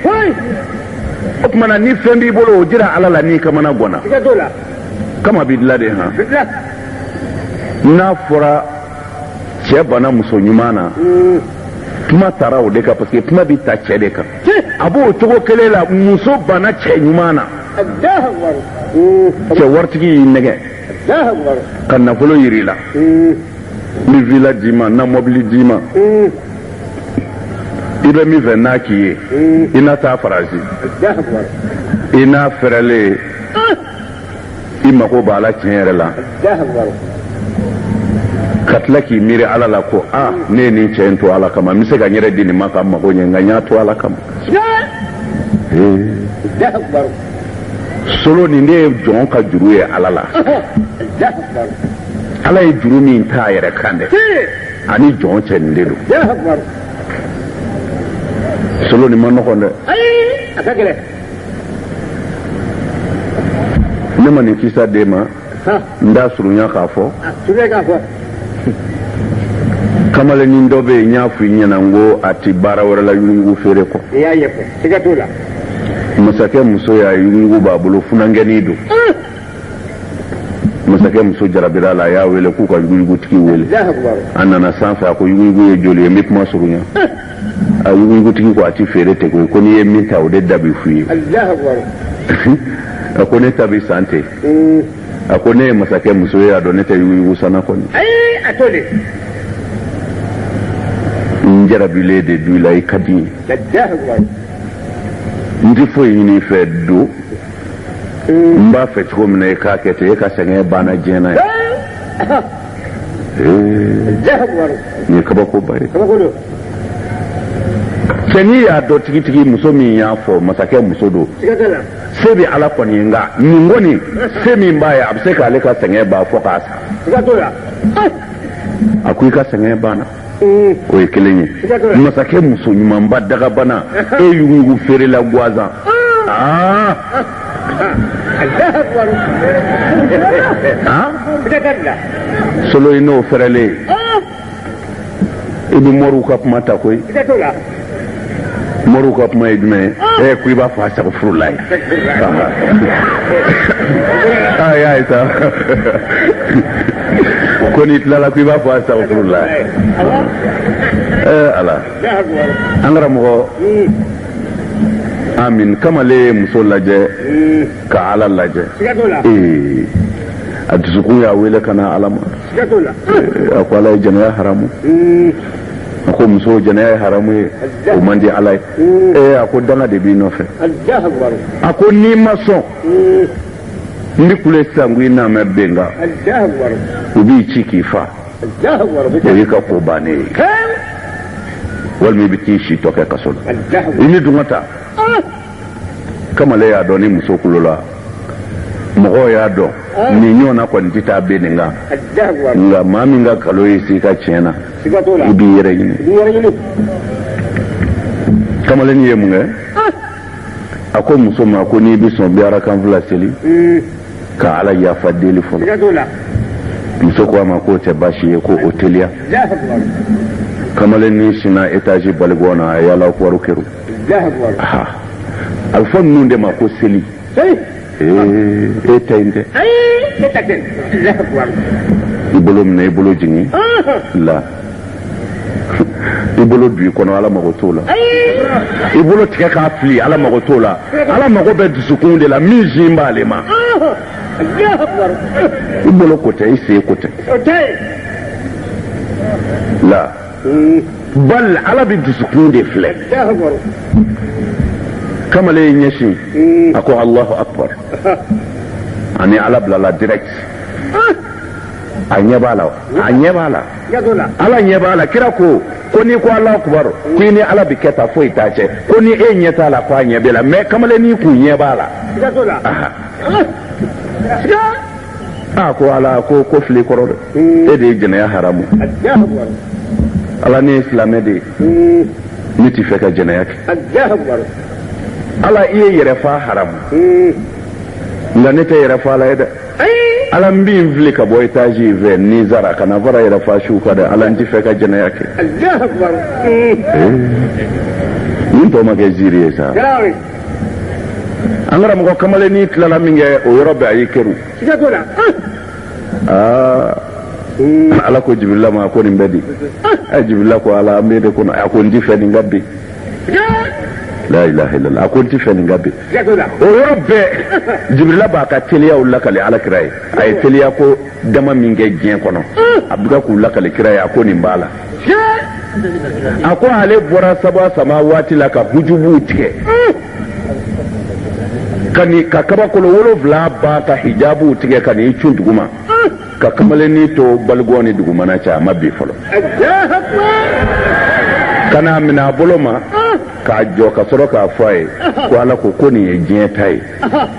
okmana ni fembi bolo jira ala la ni kama na gona kama bidla de ha na fora chebana muso nyumana tuma tara o de ka parce que tuma bi ta che de ka abo togo kelela muso bana che nyumana che wartigi nege kan na folo yirila ni villa dima na mobili dima ibe mi ve na kiye ina ta farasi ina ferale ima ko bala tinyere la katlaki mire ala la ko ne ni cento ala kama mi se ga nyere dini maka ma ko nyanga nyato ala kama solo ni ne jon ka juru ye ala la ala ye juru min ta yere kande ani jon che ndelu solo ni man ko nde akagele ne mani kisa dema nda surunya ka fo kamale ni ndobe nyafu nyana ngo ati bara wala la yungu fere ko ya yepo sigatola masake muso ya yungu babulo funangeni do masake muso jarabira la ya wele ku ka yungu tiki wele anana sanfa ko yungu ye joli mi kuma surunya a yungu tiki ko ati fere te ko ni ye minta o de dabi fuyi Allahu akbar akone tabi sante akone masake muso ya donete yungu sana ko ni atole jarabile de du la ikadi ndi fo yini fe do mba fe ko mne ka kete e ka senge bana jena ni kaba ko bare keni ya do tigi muso min ya fo masake muso do sebi ala koni nga ngoni semi mbaya abse ka ale ka senge ba fo ka sa akui ka senge bana o ye kelen ye masakɛ muso ɲumanba dagabana e yugu feere la guazan solo i n'o fɛrɛlen i bɛ mɔriw ka kuma ta koyi mɔriw ka kuma ye jumɛn ye ko i b'a fɔ a sago furu la ye y'a ye sa ko n'i tilala ko i b'a fɔ a sago furu la ye ala an karamɔgɔ amin kamale muso lajɛ ka ala lajɛ a dusukun y'a wele ka na ala ma a ko ala ye jɛnɛya haramu a ko muso jɛnɛya ye haramu ye o man di ala ye a ko danga de b'i nɔfɛ a ko n'i ma sɔn ndi kule sisan ko i n'a mɛn benga u b'i ci k'i fa o y'i ka ko bannen ye walima i bɛ t'i si tɔ kɛ kaso la i ni dun ka taa kamale y'a dɔn ni muso kulo la mɔgɔw y'a dɔn nin ɲɔgɔnna kɔni tɛ taa bɛn nin kan nka maa min ka kalo ye si ka tiɲɛ na i b'i yɛrɛ ɲini kamalen ye mun kɛ a ko muso ma ko n'i bɛ sɔn bi arakan fila seli ka ala yafa deli fɔlɔ muso ko a ma k'o tɛ baasi ye ko o teliya kamalen ni sina etaji baligɔ na a yala kuwaru kɛru a bɛ fɔ ninnu de ma ko seli e ta yen tɛ i bolo minɛ i bolo jigin la i bolo du i kɔnɔ ala mago t'o la i bolo tigɛ k'a fili ala mago t'o la ala mago bɛ dusukun de la min sin b'ale ma i bolo ko tɛ i sen ko tɛ la bal ala bɛ dusukun de filɛ kamalen ɲɛsin a ko alahu akbar ani ala bilala direct a ɲɛ b'a la a ɲɛ b'a la ala ɲɛ b'a la kira ko n'i ko alahu akbar ko i ni ala bɛ kɛ ta foyi t'a cɛ ko ni e ɲɛ t'a la ko a ɲɛ b'e la mais kamalen n'i kun ɲɛ b'a la ko ala ko fili kɔrɔ dɛ e de ye jɛnɛya haramu ala ni ye silamɛ de ye ne t'i fɛ ka jɛnɛya kɛ ala i ye yɛrɛfa haramu nka ne tɛ yɛrɛfa la ye dɛ ala n b'i fili ka bɔ etaji in fɛ ni zara ka na fara yɛrɛfa su ka dɛ ala n t'i fɛ ka jɛnɛya kɛ nin tɔ ma kɛ ziiri ye sa an karamɔgɔ kamalen n'i tilala min kɛ o yɔrɔ bɛɛ a y'i kɛru ala ko jibirila ma ko nin bɛ di jibirila ko ala an bɛ de kɔnɔ a ko n t'i fɛ nin ka bin la ilaha illallah a ko n t'i fɛ nin ka bin o yɔrɔ bɛɛ jibirila b'a ka teliyaw lakale ala kira ye a ye teliya ko dama min kɛ diɲɛ kɔnɔ a bɛ k'u lakale kira ye a ko nin b'a la a ko ale bɔra saba sama waati la ka hujubuw tigɛ ka kabakolo 7 ba ka hijabu tigɛ ka n'i cun duguma ka kamalenni to baligɔ ni dugumana cɛ a ma bi fɔlɔ ka n'a minɛ a bolo ma k'a jɔ ka sɔrɔ k'a fɔ a ye ko ala ko nin ye diɲɛ ta ye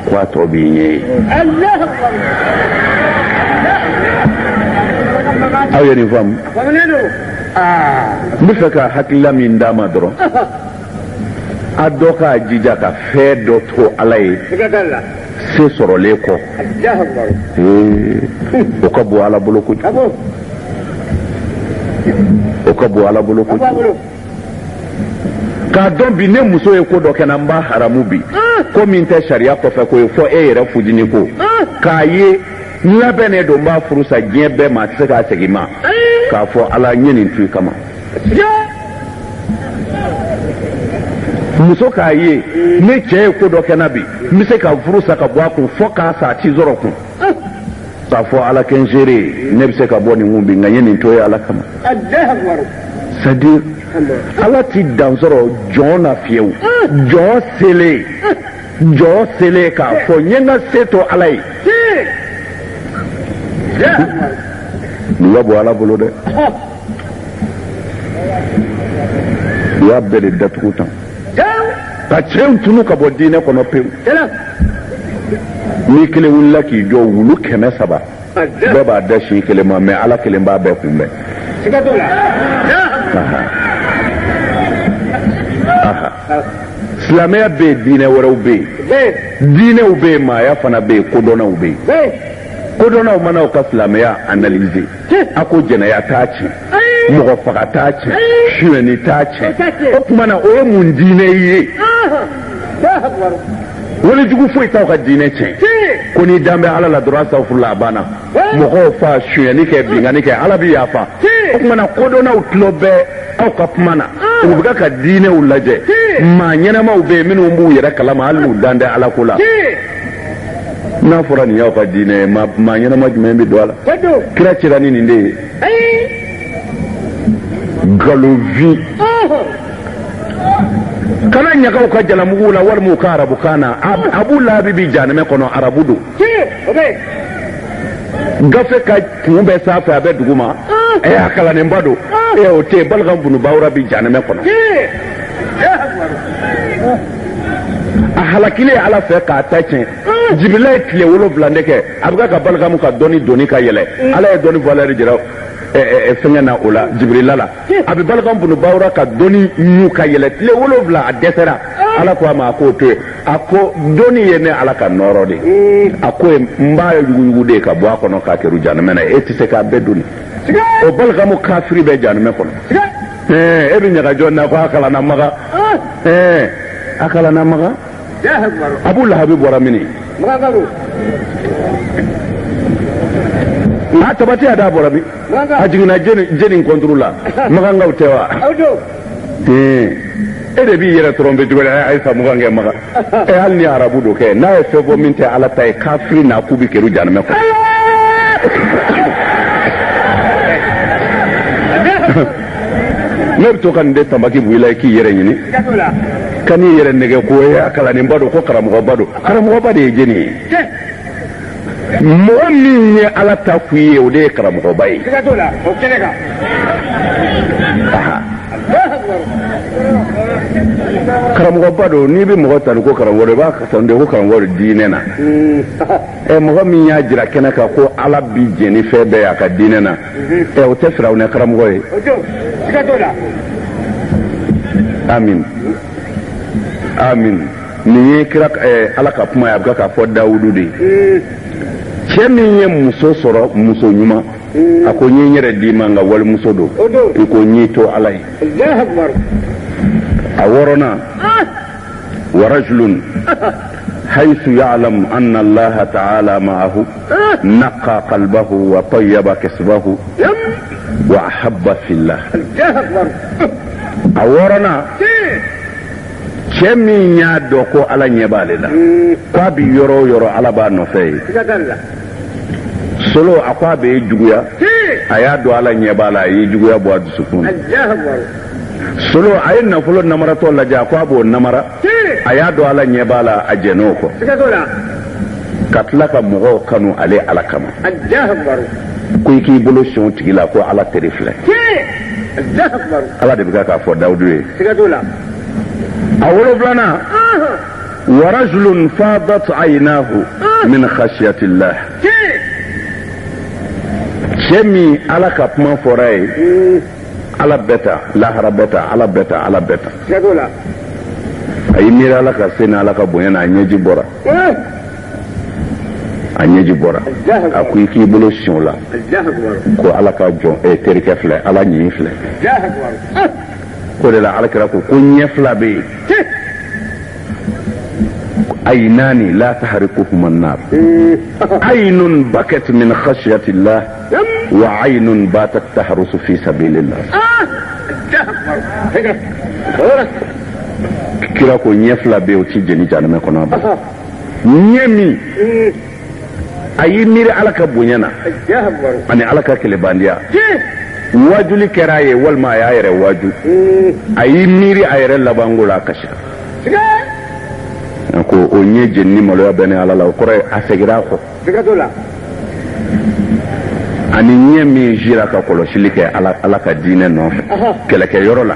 ko a tɔ b'i ɲɛ ye aw ye nin faamu n bɛ fɛ ka hakilila min d'a ma dɔrɔn a dɔ k'a jija ka fɛn dɔ to ala ye se sɔrɔlen kɔ o ka bon ala bolo kojugu o ka bon ala bolo kojugu k'a dɔn bi ne muso ye ko dɔ kɛ na n b'a haramu bi ko min tɛ sariya kɔfɛ ko ye fɔ e yɛrɛ fudini ko k'a ye n labɛnnen don n b'a furu sa diɲɛ bɛɛ ma a tɛ se k'a segin ma k'a fɔ ala n ye nin to i kama muso k'a ye ne cɛ ye ko dɔ kɛ na bi n bɛ se ka furu sa ka bɔ a kun fɔ k'a sa a t'i sɔrɔ kun k'a fɔ ala kɛ n seere ne bɛ se ka bɔ nin kun bi nka n ye nin to ye ala kama c'est-à-dire ala ti dansoro jona fiew jo sele ka fo nyenga seto alai ni wabo ala bolo de ya bele datukutan ka cɛw tunu ka bɔ diinɛ kɔnɔ pewu ni kelen wulila k'i jɔ wulu 300 bɛɛ b'a da si kelen ma mais ala kelen b'a bɛɛ kunbɛn silamɛya bɛ yen diinɛ wɛrɛw bɛ yen diinɛw bɛ yen maaya fana bɛ yen kodɔnnaw bɛ yen kodɔnnaw mana u ka silamɛya analyser a ko jɛnɛya t'a tiɲɛ mɔgɔ faga t'a tiɲɛ suyɛni t'a tiɲɛ o tuma na o ye mun diinɛ ye wali jugu foyi t'aw ka diinɛ tiɲɛ ko n'i dan bɛ ala la dɔrɔn astaghfirullah a banna mɔgɔw fa suyɛni kɛ bingani kɛ ala bɛ yafa o tuma na kodɔnnaw tulo bɛ aw ka kuma na u bɛ ka diinɛw lajɛ maa ɲɛnamaw bɛ yen minnu b'u yɛrɛ kalama hali n'u dan tɛ ala ko la n'a fɔra nin y'aw ka diinɛ ye maa ɲɛnama jumɛn bɛ don a la kira cira ni nin de ye galonfin kana ɲagaw ka jalamugu la walima u ka arabukan na abu lahabi bi jahanɛmɛ kɔnɔ arabu don gafe ka kun bɛ sanfɛ a bɛ dugu ma a kalanenba don o tɛ yen Balkan bunu Bawura bi jahanɛmɛ kɔnɔ a halakilen ala fɛ k'a ta tiɲɛ Jibirila ye tile 7 de kɛ a bɛ ka Balkamu ka dɔnni doni ka yɛlɛ ala ye dɔnni valeur jira fɛngɛ na o la Jibirila la a bɛ Balkan bunu Bawura ka dɔnni ɲu ka yɛlɛ tile 7 a dɛsɛra ala ko a ma a k'o to yen a ko dɔnni ye ne ala ka nɔɔrɔ de a ko n b'a yuguyugu de ka bɔ a kɔnɔ k'a kɛru jahanɛmɛ na e tɛ se k'a bɛɛ doni o Balkamu kafiri bɛ jahanɛmɛ kɔnɔ e bɛ ɲagajɔ na ko a kalanna maga a kalanna maga Abu Lahabi bɔra mini a tabati a da bɔra bi a jiginna jeni contre la magangaw tɛ wa e de b'i yɛrɛ tromper cogo la a ye sa mugan kɛ maga hali ni arabu do kɛ n'a ye fɛn fɔ min tɛ ala ta ye kafiri n'a ku bi kɛru jahanɛmɛ kɔnɔ ne bɛ to ka nin de tambaki bu i la i k'i yɛrɛ ɲini ka n'i yɛrɛ nɛgɛ ko a kalanenba don ko karamɔgɔba don karamɔgɔba de ye jeni ye mɔgɔ min ye ala ta k'u ye o de ye karamɔgɔba ye karamɔgɔba don n'i bɛ mɔgɔ tanu ko karamɔgɔ i b'a tanu de ko karamɔgɔ diinɛ na mɔgɔ min y'a jira kɛnɛ kan ko ala bi jɛni fɛn bɛɛ a ka diinɛ na o tɛ Firawuna karamɔgɔ ye amin amin nin ye kira ala ka kuma ye a bɛ k'a fɔ Dawudu de ye cɛ min ye muso sɔrɔ muso ɲuman a ko n ye n yɛrɛ d'i ma nka walimuso don i ko n y'i to ala ye a 6nan ورجل حيث يعلم أن الله تعالى معه نقى قلبه وطيب كسبه وأحب في الله أورنا كمين يادوكو على نيبالنا قابي يرو يرو على بانو في solo akwa be juguya ayado ala nyebala yi juguya bo adu sukun solo ayin na fulo namara to la ja kwa bo namara ayado ala nyebala ajeno ko katla ka mogo kanu ale ala kama ko ki bolo shon tigila ko ala terifle ala de biga ka fo Dawudu e awolo blana wa rajulun fadat aynahu min khashyati Allah Jemi ala ka kuma fɔra ye ala bɛta lahara bɛta ala bɛta ala bɛta a yi miiri ala ka se ni ala ka bonya na a ɲɛji bɔra a ko i k'i bolo siɲɛ o la ko ala ka jɔn terikɛ filɛ ala ɲin filɛ ko de la alakira ko ɲɛ fila bɛ yen عينان لا تحرقهما النار عين بكت من خشية الله وعين باتت تحرس في سبيل الله كلا كو نيفلا بيوتي جني جانمي كنا با نيمي اي ميري على كبونينا اني على كلبانديا wajuli kɛra ye walima a y'a yɛrɛ waju a y'i miiri a yɛrɛ labanko la a kasira ko o ɲɛ jeni ni maloya bɛ ni ala la o kɔrɔ a segira a kɔ ani ɲɛ min jira ka kɔlɔsili kɛ ala ka diinɛ nɔfɛ kɛlɛkɛyɔrɔ la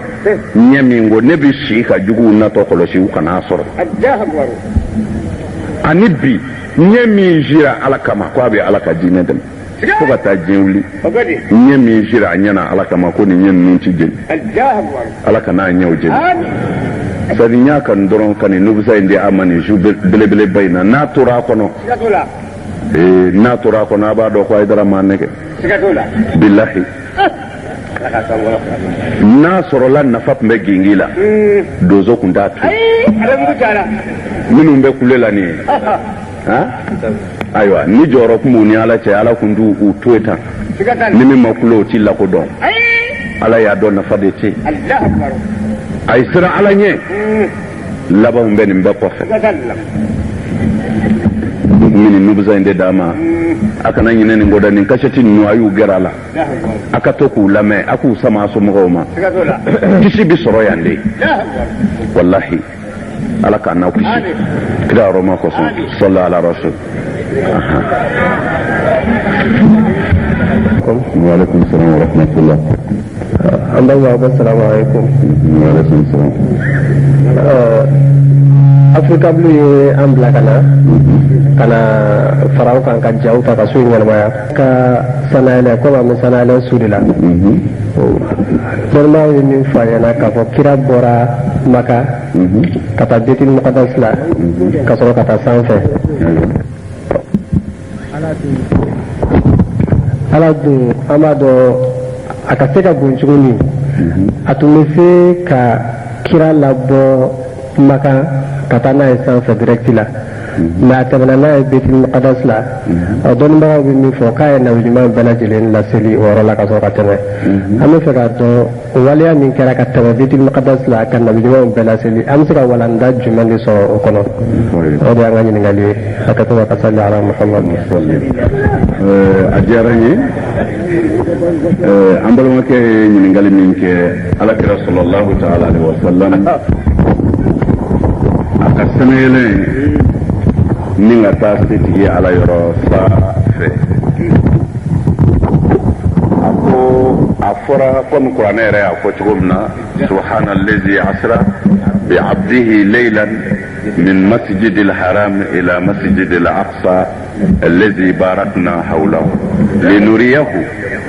ɲɛ min ko ne bɛ si ka juguw natɔ kɔlɔsi u kana sɔrɔ ani bi ɲɛ min jira ala kama ko a bɛ ala ka diinɛ dɛmɛ fo ka taa diɲɛ wuli ɲɛ min jira a ɲɛna ala kama ko nin ɲɛ ninnu ti jeni ala ka n'a ɲɛw jeni sani n y'a kanu dɔrɔn ka nin nubusa in di a ma nin su belebeleba in na n'a tora a kɔnɔ n'a tora a kɔnɔ a b'a dɔn ko a ye dara maa nɛgɛ bilahi n'a sɔrɔla nafa tun bɛ gingi la donso tun t'a to minnu bɛ kule la nin ye ayiwa ni jɔyɔrɔ tun b'u ni ala cɛ ala tun t'u to yen tan ni min ma kule o t'i lakodɔn ala y'a dɔn nafa de tɛ a ye siran ala ɲɛ labanw bɛ nin bɛɛ kɔfɛ min nubusa in de d'a ma a kana ɲinɛ nin kɔ dɛ nin kasɛti ninnu a y'u gɛrɛ a la a ka to k'u lamɛn a k'u sama a somɔgɔw ma kisi bi sɔrɔ yan de walahi ala k'an n'aw kisi kira yɔrɔ ma kɔsɔn sɔli ala rasul waaleykum salaam wa rahmatulah an b'a fɔ salamu aleykum waaleykum salaam Afrika Blue ye an bila ka na faraw kan ka jaw ta ka so ɲɛnamaya ka sanayɛlɛ komi an bɛ sanayɛlɛ su de la dɔnnibaw ye min fɔ a ɲɛna k'a fɔ kira bɔra maka ka taa Betil Maqdas la ka sɔrɔ ka taa sanfɛ ala dun an b'a dɔn a ka se ka bon cogo min a tun bɛ se ka kira labɔ maka ka taa n'a ye sanfɛ direct la mais a tɛmɛna n'a ye Betil Maqdas la dɔnnibagaw bɛ min fɔ k'a ye nabiɲuman bɛɛ lajɛlen laseli o yɔrɔ la ka sɔrɔ ka tɛmɛ an bɛ fɛ k'a dɔn o waleya min kɛra ka tɛmɛ Betil Maqdas la ka nabiɲumanw bɛɛ laseli an bɛ se ka walanda jumɛn de sɔrɔ o kɔnɔ o de y'an ka ɲininkali ye a ka to ka sali ala Muhammad a diyara n ye an balimakɛ ye ɲininkali min kɛ alakira sallallahu ta'ala alaihi wa sallam a ka sɛnɛyɛlɛn ni ka taa setigi ala yɔrɔ sa fɛ a fɔra komi kuranɛ yɛrɛ y'a fɔ cogo min na subhana allazi asra bi abdihi laylan min masjid al-haram ila masjid al-aqsa allazi barakna hawlahu linuriyahu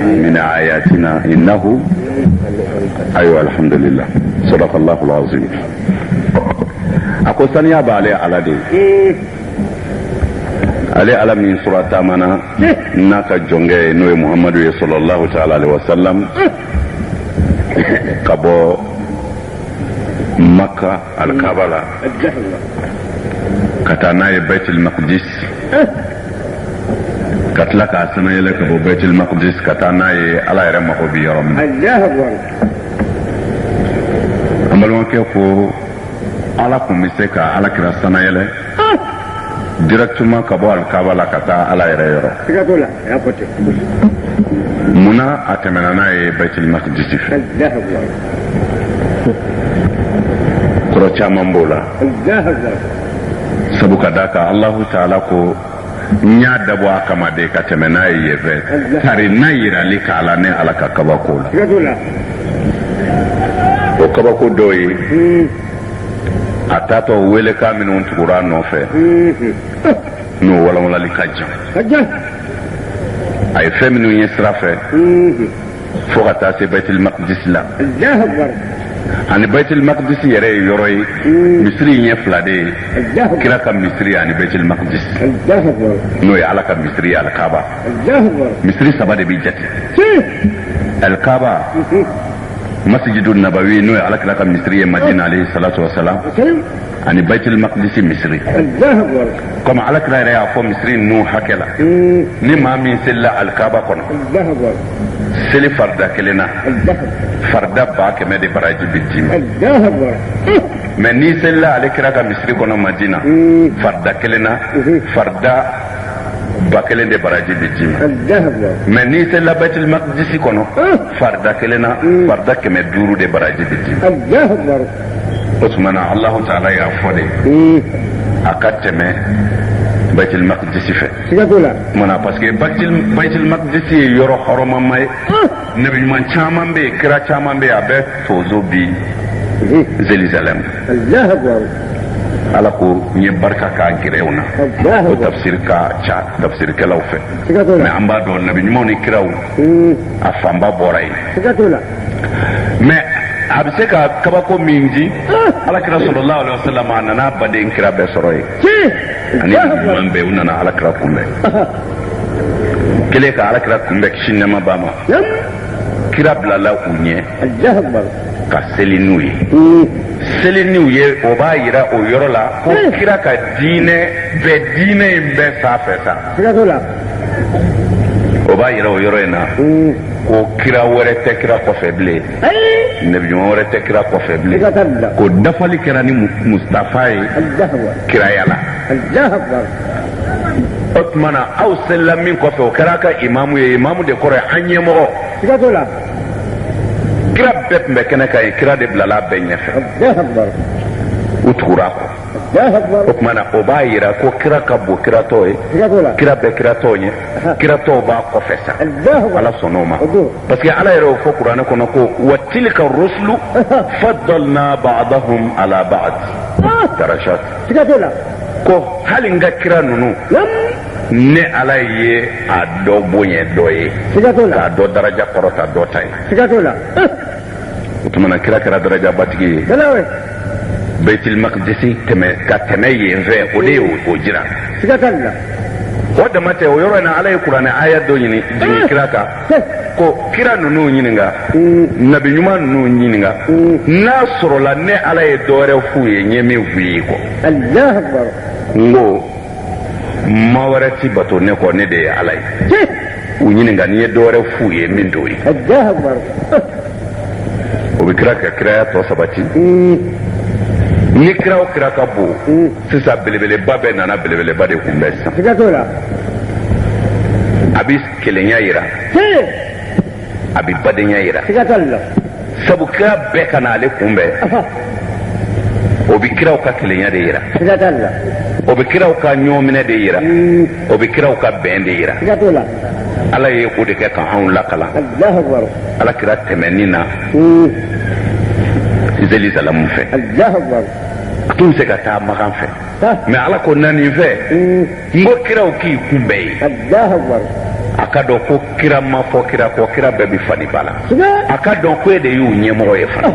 min ayatina innahu aywa alhamdulillah sadaqallahu al-azim ako saniya b'ale ala de ale ala min surata mana n'a ka jɔnkɛ n'o ye muhammadu ye sallallahu ta'ala alaihi wa sallam ka bɔ makka alkaba la ka taa n'a ye baitul maqdis ka tila k'a sɛnɛyɛlɛ ka bɔ baitul maqdis ka taa n'a ye ala yɛrɛ mago bi yɔrɔ min an balimakɛ ko ala tun bɛ se ka ala kira sɛnɛyɛlɛ directement ka bɔ alkaba la ka taa ala yɛrɛ yɔrɔ munna a tɛmɛna n'a ye baitul maqdis fɛ kɔrɔ caman b'o la sabu ka da kan alahu taala ko n y'a dabɔ a kama de ka tɛmɛ n'a ye yen fɛ tari n'a yirali k'a la ne ala ka kabako la o kabako dɔw ye a taatɔ welekan minnu tugura a nɔfɛ n'o walawalali ka jan a ye fɛn minnu ye sira fɛ fo ka taa se baitul maqdis la ani baitul maqdis yɛrɛ ye yɔrɔ ye misiri ɲɛ fila de ye kira ka misiri ani baitul maqdis n'o ye ala ka misiri alkaba misiri saba de bɛ jate alkaba masjidu nabawi n'o ye ala kira ka misiri ye madina alayhi salatu wasalam ani baitul maqdis misiri comme ala kira yɛrɛ y'a fɔ misiri ninnu hakɛ la ni maa min selila alkaba kɔnɔ seli farda kelen na farda 100,000 de baraji bɛ d'i ma mais n'i selila ale kira ka misiri kɔnɔ madina farda kelen na farda bakelen de baraji bi d'i ma mais n'i sela Baitul Maqdis kɔnɔ farda kelen na farda 500 de baraji bi d'i ma o tuma na Allahu Taala y'a fɔ de a ka tɛmɛ Baitul Maqdis fɛ mana parce que Baitul Maqdis ye yɔrɔ hɔrɔmama ye nabi ɲuman caman bɛ yen kira caman bɛ yen a bɛ tozo bi Jérusalem ala ko n ye barika k'a gɛrɛw na o tafsir ka ca tafsirkɛlaw fɛ mais an b'a dɔn nabi ɲumanw ni kiraw a fanba bɔra yen mais a bɛ se ka kabako min di alakira sallallahu alaihi wasallam a nana baden kira bɛɛ sɔrɔ yen ani ɲuman bɛɛ u nana alakira kunbɛn kelen ka alakira kunbɛn kisi nɛɛma b'a ma kira bilala u ɲɛ ka seli n'u ye seli n'u ye o b'a yira o yɔrɔ la ko kira ka diinɛ in bɛɛ sanfɛ sa o b'a yira o yɔrɔ in na ko kira wɛrɛ tɛ kira kɔfɛ bilen nabi ɲuman wɛrɛ tɛ kira kɔfɛ bilen ko dafali kɛra ni Mustafa ye kiraya la o tuma na aw selila min kɔfɛ o kɛra a ka imamu ye imamu de kɔrɔ ye an ɲɛmɔgɔ kira bɛɛ tun bɛ kɛnɛ kan ye kira de bilala bɛɛ ɲɛfɛ u tugura kɔ o tuma na o b'a yira ko kira ka bon kiratɔ ye kira bɛɛ kiratɔ ye kiratɔw b'a kɔfɛ sa ala sɔnn'o ma parce que ala yɛrɛ y'o fɔ kuranɛ kɔnɔ ko wa tilka rusulu faddalna ba'dahum ala ba'd darajat ko hali n ka kira ninnu ne ala ye a dɔ bonya dɔ ye k'a dɔ daraja kɔrɔta dɔ ta ye o tuma na kira kɛra daraja batigi ye Baitul Maqdis ka tɛmɛ yen fɛ o de ye o jira o dama tɛ o yɔrɔ in na ala ye kuranɛ aya dɔ jigin kira kan ko kira ninnu ɲininka nabi ɲuman ninnu ɲininka n'a sɔrɔla ne ala ye dɔwɛrɛ f'u ye n ye min f'u ye kɔ n ko ma wɛrɛ ti bato ne kɔ ne de ye ala ye u ɲininka n'i ye dɔwɛrɛ f'u ye min t'o ye o bɛ kira ka kiraya tɔ sabati ni kira o kira ka bon sisan belebeleba bɛɛ nana belebeleba de kunbɛn sisan a bɛ kelenya yira a bɛ badenya yira sabu kira bɛɛ ka na ale kunbɛn o bɛ kiraw ka kelenya de yira o bɛ kiraw ka ɲɔgɔnminɛ de yira o bɛ kiraw ka bɛn de yira ala ye o de kɛ ka anw lakalan ala kira tɛmɛni na Jérusalem fɛ a tun bɛ se ka taa Makan fɛ mais ala ko naani fɛ n ko kiraw k'i kunbɛn ye a ka dɔn ko kira ma fɔ kira kɔ kira bɛɛ bɛ fani ba la a ka dɔn ko e de y'u ɲɛmɔgɔ ye fana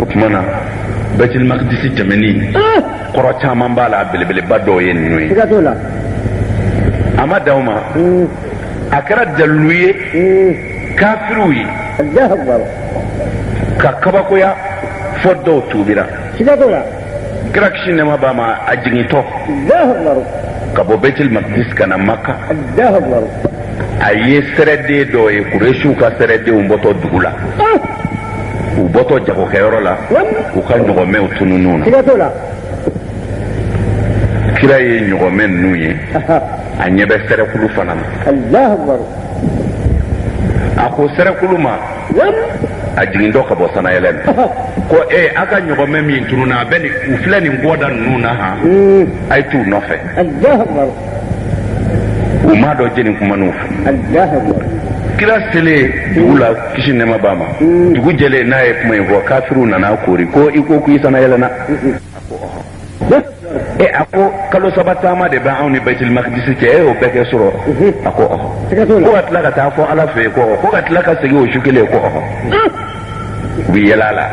o tuma na Baitul Maqdis tɛmɛni kɔrɔ caman b'a la belebeleba dɔw ye ninnu ye a ma dan o ma a kɛra dalilu ye kafiriw ye ka kabakoya fɔ dɔw tuubira kira kisi nɛɛma b'a ma a jigintɔ ka bɔ Baitul Maqdis ka na Maka a ye sɛrɛden dɔ ye Kuresiw ka sɛrɛdenw bɔtɔ dugu la u bɔtɔ jagokɛyɔrɔ la u ka ɲɔgɔmɛw tunun'u na kira ye ɲɔgɔmɛ ninnu ye a ɲɛ bɛ sɛrɛkulu fana na a ko sɛrɛkulu ma a jigintɔ ka bɔ sanayɛlɛ na ko a ka ɲɔgɔmɛ min tununna a bɛ u filɛ nin bɔda ninnu na han a ye t'u nɔfɛ u m'a dɔn jeni kuman'u fɛ kira selen dugu la kisi nɛɛma b'a ma dugu jɛlen n'a ye kuma in fɔ kafiriw nana koori ko i ko k'i sanayɛlɛnna a ko kalo saba taama de bɛ anw ni Baitul Maqdis cɛ y'o bɛɛ kɛ sɔrɔ a ko ko ka tila ka taa fɔ ala fɛ yen ko ka tila ka segin o su kelen ko u bɛ yɛlɛ a la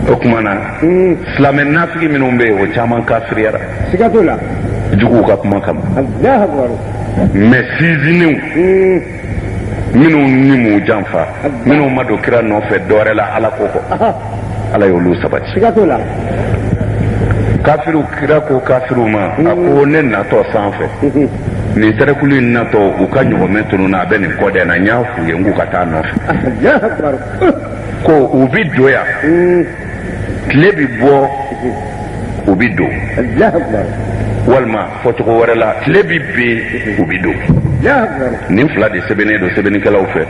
o tuma na silamɛ nafigi minnu bɛ yen o caman kafiriyara juguw ka kuma kama mais sinsinninw minnu ni m'u janfa minnu ma don kira nɔfɛ dɔwɛrɛ la ala ko kɔ ala y'olu sabati kafiriw kira ko kafiriw ma a ko ne natɔ sanfɛ nin sɛrɛkulu in natɔ u ka ɲɔgɔmɛ tununna a bɛ nin kɔ dɛ na n y'a f'u ye n k'u ka taa nɔfɛ ko u bi don yan tile bi bɔ u bi don walma fɔcogo wɛrɛ la tile bi bin u bi don nin fila de sɛbɛnnen don sɛbɛnnikɛlaw fɛ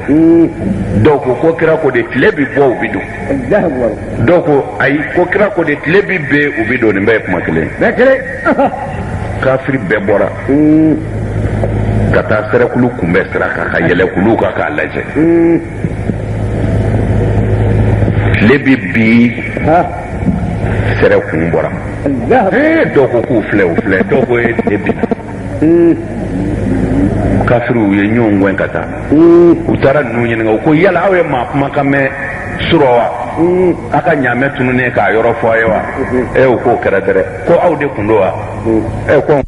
dɔw ko kira ko de tile bi bɔ u bi don dɔw ko ayi ko kira ko de tile bi bin u bi don nin bɛɛ ye kuma kelen kafiri bɛɛ bɔra ka taa sɛrɛkulu kunbɛn sira kan ka yɛlɛkuluw kan k'a lajɛ tile bi bin sɛrɛ kun bɔra dɔw ko k'u filɛ dɔw ko ye tile bin kafiriw ye ɲɔgɔn gɛn ka taa u taara ninnu ɲininka u ko yala aw ye maa kumakan mɛn surɔ wa a ka ɲaamɛ tununnen k'a yɔrɔ fɔ a ye wa u k'o kɛra dɛrɛ ko aw de kun don wa ko